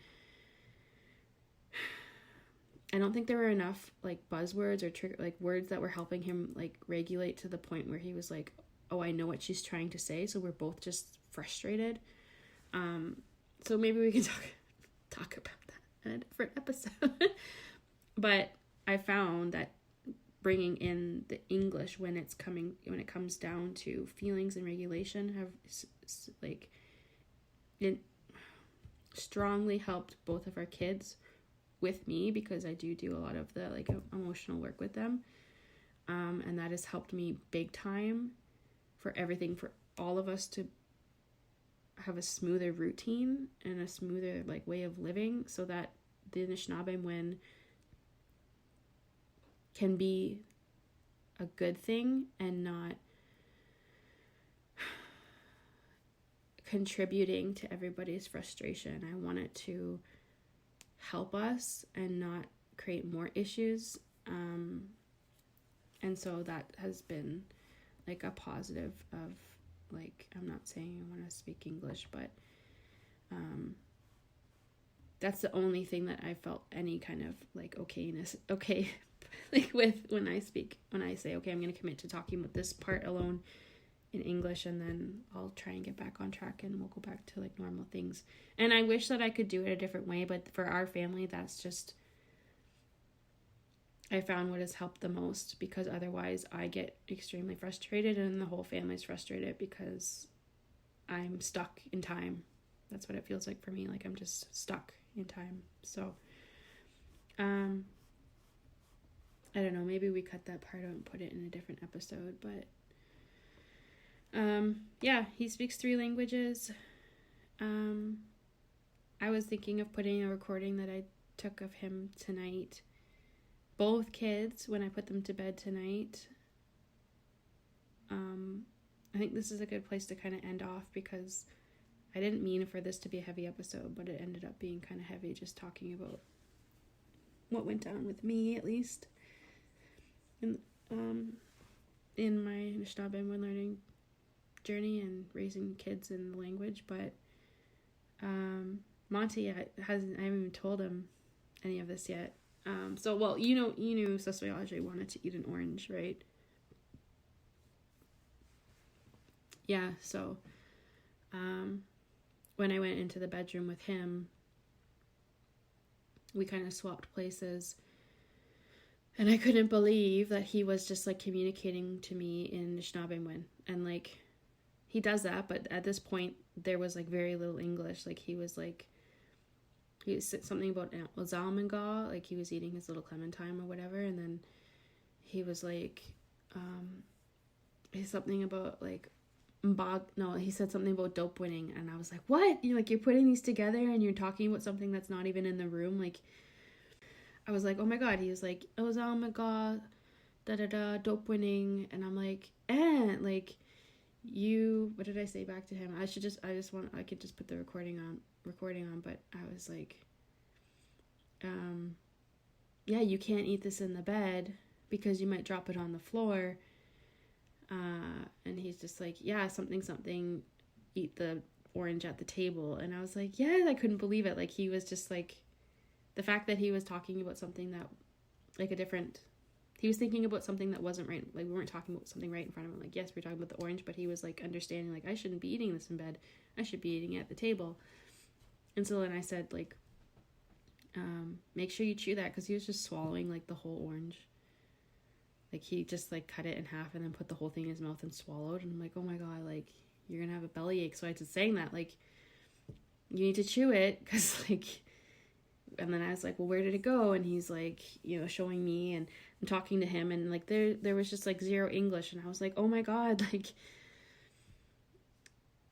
I don't think there were enough, like, buzzwords or like words that were helping him, like, regulate to the point where he was like, oh, I know what she's trying to say. So we're both just frustrated. So maybe we can talk about that in a different episode. But I found that bringing in the English when it comes down to feelings and regulation have like it strongly helped both of our kids with me, because I do a lot of the like emotional work with them, and that has helped me big time for everything, for all of us to have a smoother routine and a smoother like way of living, so that the Anishinaabemowin can be a good thing and not contributing to everybody's frustration. I want it to help us and not create more issues. And so that has been like a positive of, like, I'm not saying I want to speak English, but that's the only thing that I felt any kind of like okayness, okay, like with when I say, okay, I'm going to commit to talking about this part alone in English, and then I'll try and get back on track and we'll go back to like normal things. And I wish that I could do it a different way, but for our family, that's just, I found what has helped the most, because otherwise I get extremely frustrated and the whole family's frustrated because I'm stuck in time. That's what it feels like for me. Like I'm just stuck in time. So, I don't know, maybe we cut that part out and put it in a different episode, but yeah, he speaks 3 languages. I was thinking of putting a recording that I took of him tonight. Both kids, when I put them to bed tonight. I think this is a good place to kind of end off, because I didn't mean for this to be a heavy episode, but it ended up being kind of heavy, just talking about what went down with me, at least, in my Anishinaabemowin learning journey and raising kids in the language. But Monty I haven't even told him any of this yet. So, well, you knew S2E1 wanted to eat an orange, right? Yeah, so when I went into the bedroom with him, we kind of swapped places, and I couldn't believe that he was just like communicating to me in Anishinaabemowin, and like he does that, but at this point there was like very little English. Like he said something about Alzamangaw, like he was eating his little clementine or whatever, and then he was like, something about like he said something about dope winning, and I was like, what? You're putting these together and you're talking about something that's not even in the room. Like, I was like, oh my god. He was like, Alzamangaw, dope winning, and I'm like, like, what did I say back to him? I could just put the recording on, but I was like, yeah, you can't eat this in the bed because you might drop it on the floor. And he's just like, yeah, something, eat the orange at the table. And I was like, yeah, I couldn't believe it. Like, he was just like, the fact that he was talking about something that, like, he was thinking about something that wasn't right. Like, we weren't talking about something right in front of him. Like, yes, we're talking about the orange, but he was like understanding, like, I shouldn't be eating this in bed. I should be eating it at the table. And so then I said, like, make sure you chew that, because he was just swallowing like the whole orange. Like, he just like cut it in half and then put the whole thing in his mouth and swallowed. And I'm like, oh my god, like, you're gonna have a bellyache. So I was saying that, like, you need to chew it, because like, and then I was like, well, where did it go? And he's like, showing me, and I'm talking to him, and like there was just like zero English, and I was like, oh my god, like,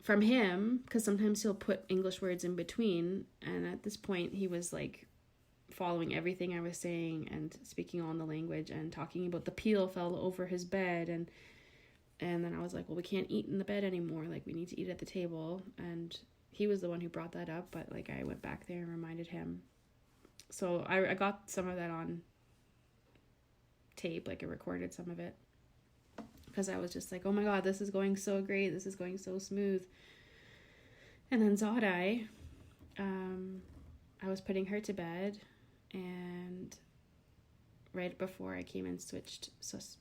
from him, because sometimes he'll put English words in between, and at this point he was like following everything I was saying and speaking on the language and talking about the peel fell over his bed, and then I was like, well, we can't eat in the bed anymore, like, we need to eat at the table. And he was the one who brought that up, but like, I went back there and reminded him. So I got some of that on tape, like I recorded some of it, because I was just like, oh my god, this is going so great, this is going so smooth. And then Zadai, I was putting her to bed, and right before I came and switched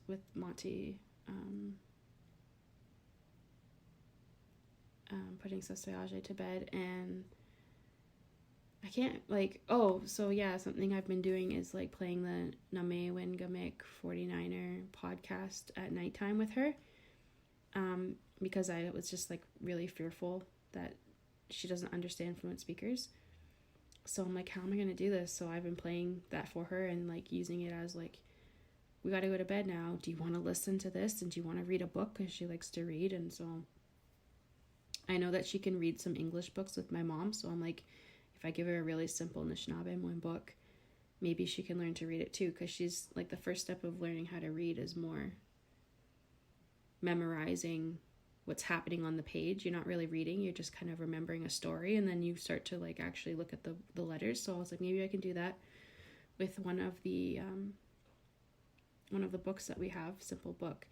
with Monty, putting S2E1 to bed, and I can't, like, so yeah, something I've been doing is like playing the enweying 49er podcast at nighttime with her, because I was just like really fearful that she doesn't understand fluent speakers. So I'm like, how am I going to do this? So I've been playing that for her and like using it as like, we got to go to bed now. Do you want to listen to this? And do you want to read a book? Because she likes to read. And so I know that she can read some English books with my mom. So I'm like, if I give her a really simple Anishinaabemowin book, maybe she can learn to read it too. Because she's like, the first step of learning how to read is more memorizing what's happening on the page. You're not really reading, you're just kind of remembering a story, and then you start to like actually look at the letters. So I was like, maybe I can do that with one of the books that we have, Simple Book.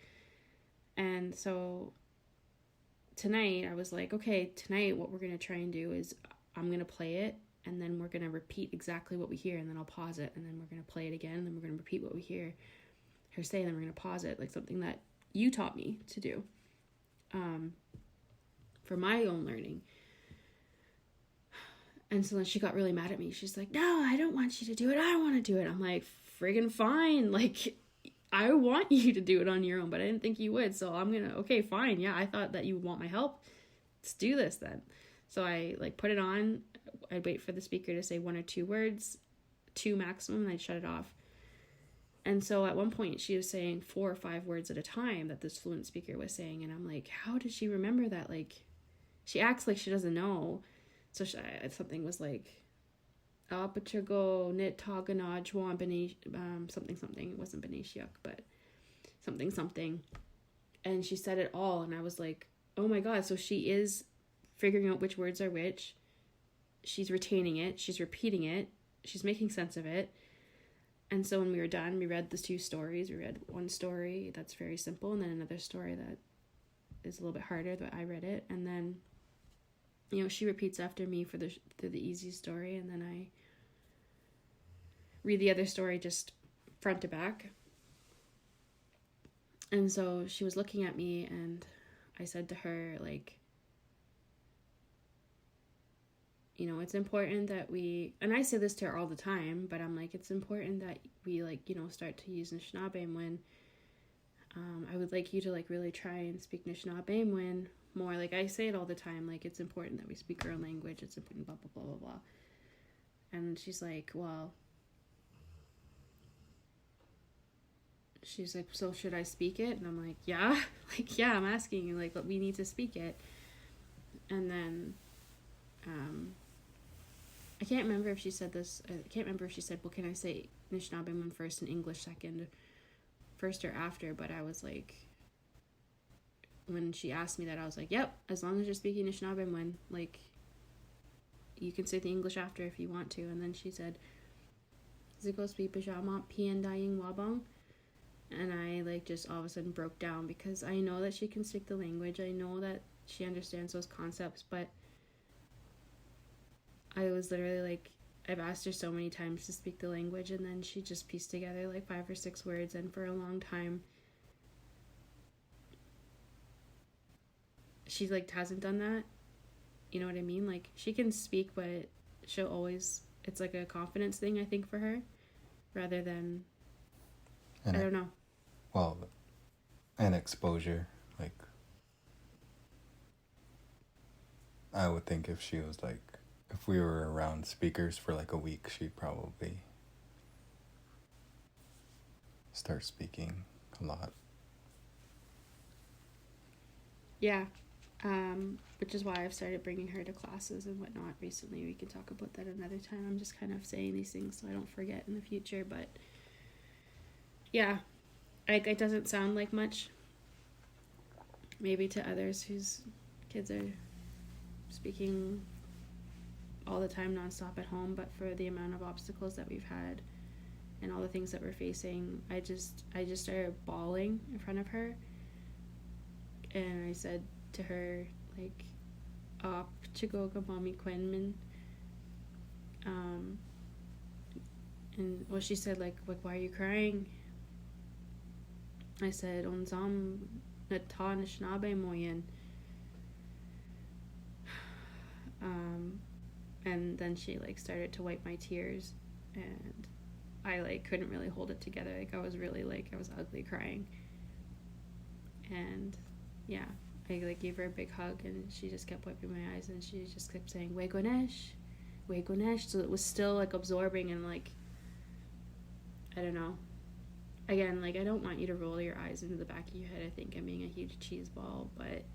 And so tonight I was like, okay, tonight what we're going to try and do is I'm going to play it, and then we're going to repeat exactly what we hear, and then I'll pause it, and then we're going to play it again, and then we're going to repeat what we hear her say, and then we're going to pause it, like something that you taught me to do for my own learning. And so then she got really mad at me. She's like, no, I don't want you to do it. I want to do it. I'm like, friggin' fine. Like, I want you to do it on your own, but I didn't think you would. So I'm going to, okay, fine. Yeah, I thought that you would want my help. Let's do this then. So I like put it on. I'd wait for the speaker to say 1 or 2 words, 2 maximum, and I'd shut it off. And so at one point she was saying 4 or 5 words at a time that this fluent speaker was saying. And I'm like, how did she remember that? Like, she acts like she doesn't know. So something was like, Apachago, Nit Taganaj, something. It wasn't Benishiuk, but something. And she said it all. And I was like, oh my God. So she is figuring out which words are which. She's retaining it. She's repeating it. She's making sense of it. And so when we were done, we read the 2 stories. We read one story that's very simple, and then another story that is a little bit harder, but I read it. And then, you know, she repeats after me for the easy story, and then I read the other story just front to back. And so she was looking at me, and I said to her, like, you know, it's important that we, and I say this to her all the time, but I'm like, it's important that we, like, you know, start to use Anishinaabemowin. I would like you to, like, really try and speak Anishinaabemowin more. Like, I say it all the time, like, it's important that we speak our own language. It's important, blah, blah, blah, blah, blah. And she's like, well, she's like, so should I speak it? And I'm like, yeah. Like, yeah, I'm asking you, like, we need to speak it. And then, I can't remember if she said this. I can't remember if she said, well, can I say Anishinaabemowin first and English second, first or after? But I was like, when she asked me that, I was like, yep, as long as you're speaking Anishinaabemowin, like, you can say the English after if you want to. And then she said, Ziko speak pajama pien dying wabong. And I, like, just all of a sudden broke down, because I know that she can speak the language. I know that she understands those concepts, but I was literally like, I've asked her so many times to speak the language, and then she just pieced together like 5 or 6 words, and for a long time she, like, hasn't done that. You know what I mean? Like, she can speak, but she'll always, it's like a confidence thing, I think, for her, rather than, and I don't know. Well, and exposure. Like, I would think if she was like, if we were around speakers for like a week, she'd probably start speaking a lot. Yeah. Which is why I've started bringing her to classes and whatnot recently. We can talk about that another time. I'm just kind of saying these things so I don't forget in the future. But yeah, like, it doesn't sound like much, maybe to others whose kids are speaking all the time nonstop at home, but for the amount of obstacles that we've had and all the things that we're facing, I just started bawling in front of her, and I said to her, like, Mshkogaabwid Quenmin, and well, she said, like, why are you crying? I said, Onzam Nata Anishinaabemowin. And then she, like, started to wipe my tears, and I, like, couldn't really hold it together. Like, I was really, like, I was ugly crying. And yeah, I, like, gave her a big hug, and she just kept wiping my eyes, and she just kept saying, we Ganesh. So it was still, like, absorbing, and, like, I don't know. Again, like, I don't want you to roll your eyes into the back of your head. I think I'm being a huge cheese ball, but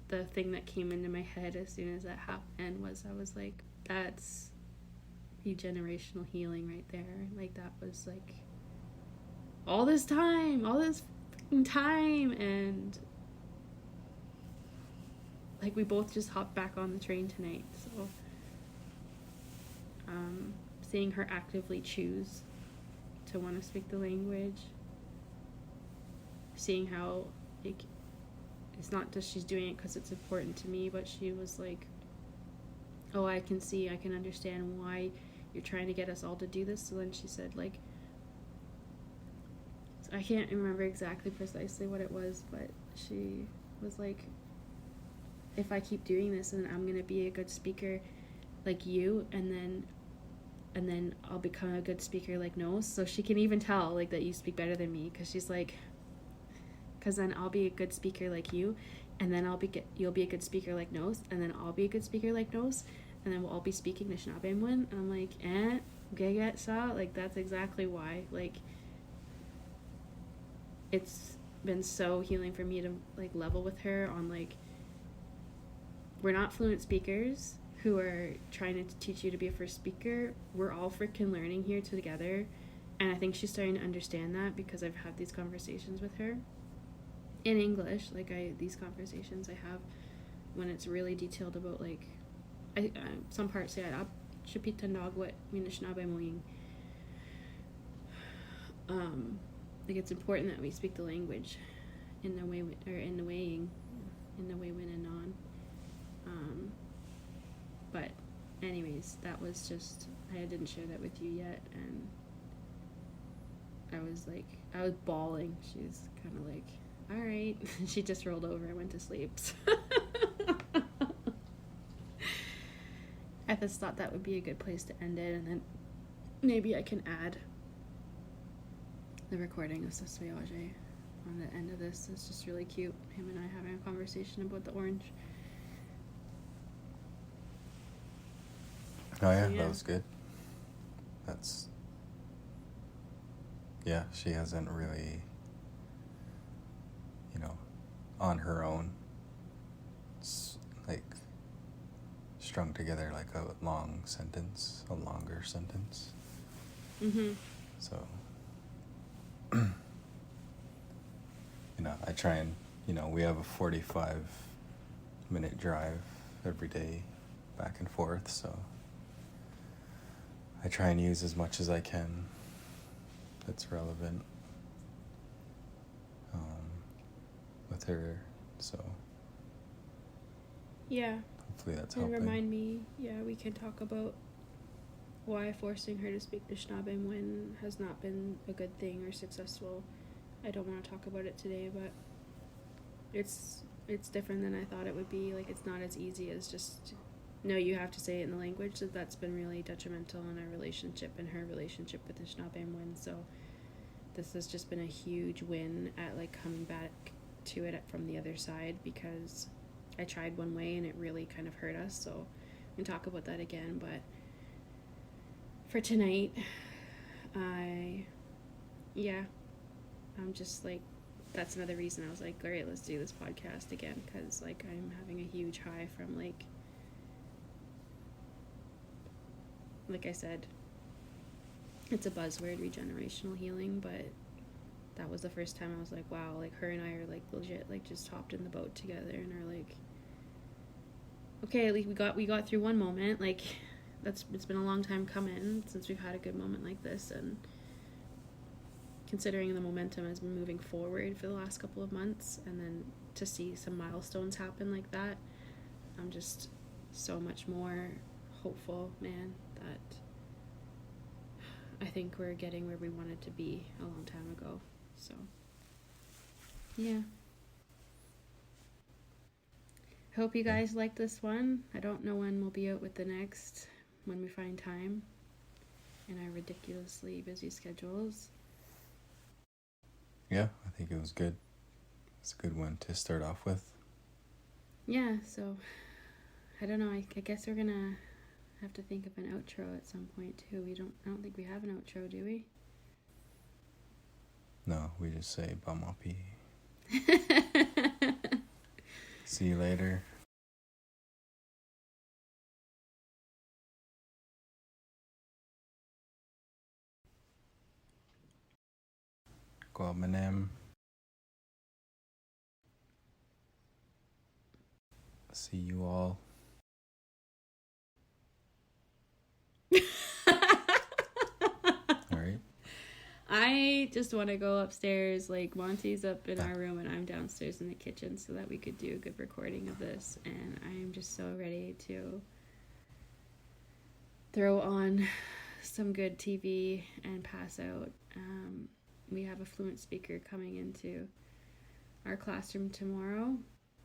the thing that came into my head as soon as that happened was, I was like, that's generational healing right there. Like, that was, like, all this time, and like, we both just hopped back on the train tonight. So seeing her actively choose to want to speak the language, seeing how it's not just she's doing it because it's important to me, but she was like, oh, I can understand why you're trying to get us all to do this. So then she said, like, I can't remember exactly precisely what it was, but she was like, if I keep doing this, then I'm going to be a good speaker like you, and then I'll become a good speaker like Nose. So she can even tell, like, that you speak better than me, because she's like, because then I'll be a good speaker like you, and then you'll be a good speaker like Nose, and then I'll be a good speaker like Nose, and then we'll all be speaking Anishinaabemowin. And I'm like, Geget Sa, like, that's exactly why. Like, it's been so healing for me to, like, level with her on, like, we're not fluent speakers who are trying to teach you to be a first speaker. We're all freaking learning here together. And I think she's starting to understand that, because I've had these conversations with her in English. Like, these conversations I have when it's really detailed about, like, some parts say Mshkogaabwid Anishinaabemowin. Like, it's important that we speak the language in the way, or in the weighing, in the way when and non. But anyways, that was just, I didn't share that with you yet, and I was bawling. She's kind of like, all right. She just rolled over and went to sleep. I just thought that would be a good place to end it, and then maybe I can add the recording of S2E1 on the end of this. It's just really cute, him and I having a conversation about the orange. Oh yeah, that was good. She hasn't really, on her own, like, strung together like a longer sentence. So, I try and, we have a 45-minute drive every day back and forth, so I try and use as much as I can that's relevant with her, so yeah, hopefully that's and helping. remind me, we can talk about why forcing her to speak Anishinaabemowin has not been a good thing or successful. I don't want to talk about it today, but it's different than I thought it would be. Like, it's not as easy as just, no, you have to say it in the language. So that's been really detrimental in our relationship and her relationship with Anishinaabemowin. So this has just been a huge win at, like, coming back to it from the other side, because I tried one way and it really kind of hurt us. So we can talk about that again, but for tonight, I'm just like, that's another reason I was like, all right, let's do this podcast again, because, like, I'm having a huge high from, like I said, it's a buzzword, regenerational healing, but that was the first time I was like, wow, like, her and I are, like, legit, like, just hopped in the boat together and are like, okay, at least we got through one moment. Like, it's been a long time coming since we've had a good moment like this, and considering the momentum has been moving forward for the last couple of months, and then to see some milestones happen like that, I'm just so much more hopeful, man, that I think we're getting where we wanted to be a long time ago. So yeah, hope you guys like this one. I don't know when we'll be out with the next, when we find time in our ridiculously busy schedules. Yeah, I think it was good. It's a good one to start off with. Yeah, so I don't know, I guess we're gonna have to think of an outro at some point too. I don't think we have an outro, do we? No, we just say Bamapi. See you later. Guamanem. see you all. All right. I just want to go upstairs. Like, Monty's up in our room and I'm downstairs in the kitchen so that we could do a good recording of this. And I'm just so ready to throw on some good TV and pass out. We have a fluent speaker coming into our classroom tomorrow.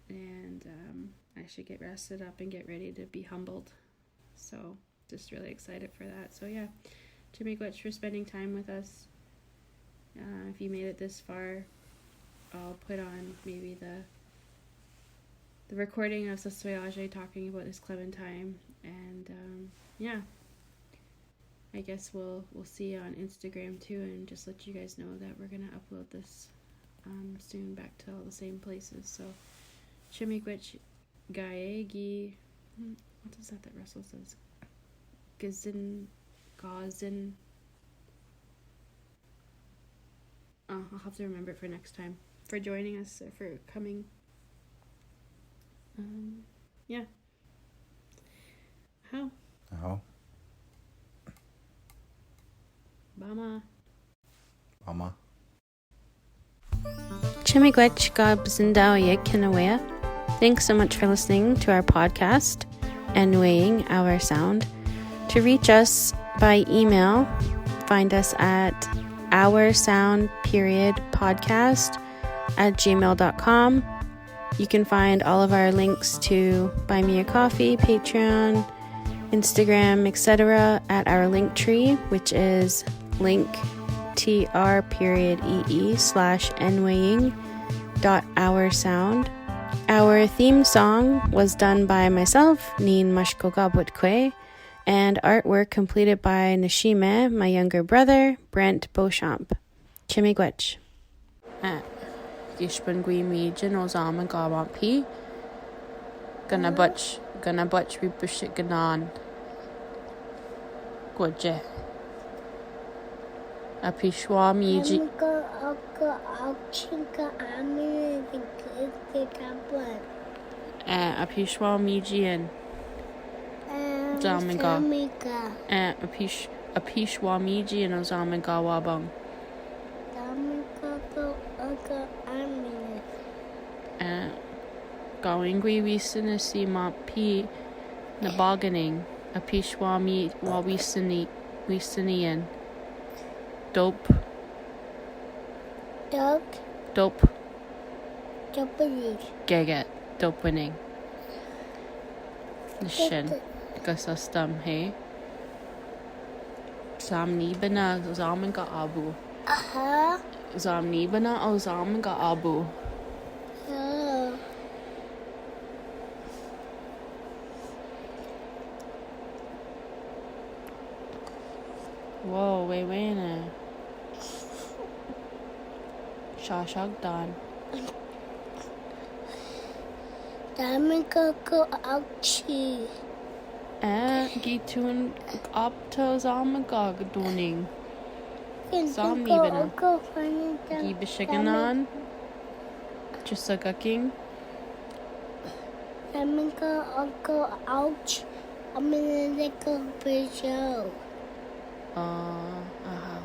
And I should get rested up and get ready to be humbled. So, just really excited for that. So, yeah. Chimigwech for spending time with us. If you made it this far, I'll put on maybe the recording of S2E1 talking about this Clementine, and yeah, I guess we'll see you on Instagram too, and just let you guys know that we're gonna upload this soon back to all the same places. So Chimigwech Gaegi, what is that Russell says? Gazin. I'll have to remember it for next time. For joining us, or for coming. Yeah. How? Bama. Chimigwech Gaabwid Kinawea. Thanks so much for listening to our podcast, Enweying Our Sound. To reach us by email, find us at oursound.podcast@gmail.com. You can find all of our links to Buy Me a Coffee, Patreon, Instagram, etc. at our linktree, which is linktr.ee/enweying.oursound. Our theme song was done by myself, Mshkogaabwid, and artwork completed by Nishime, my younger brother, Brent Beauchamp. Chimigwech. Gishpangui Mijin Ozama Gawamp P. Gonna butch Ripushit Ganan. Gwaje. Apishwa Miji. Apishwa Mijian. Zamiga. Apishwa Miji and Ozamiga Wabang. Gawingwi Wisinisi Ma P. Nabaganing. Apishwa Mi Wisinian. Dope. Geget. Dope winning. Nishin. Gasastam, hey. Zamnibana Zamiga Abu. Zamnibana o Zamiga Abu. Whoa, wait now. Shashagdan. Damiga go ouchie. Gitun up to Zamiga doing. Zamnibana. Gibishiganan. Chisagaking. Damiga go ouch. I'm in a little video. Aha.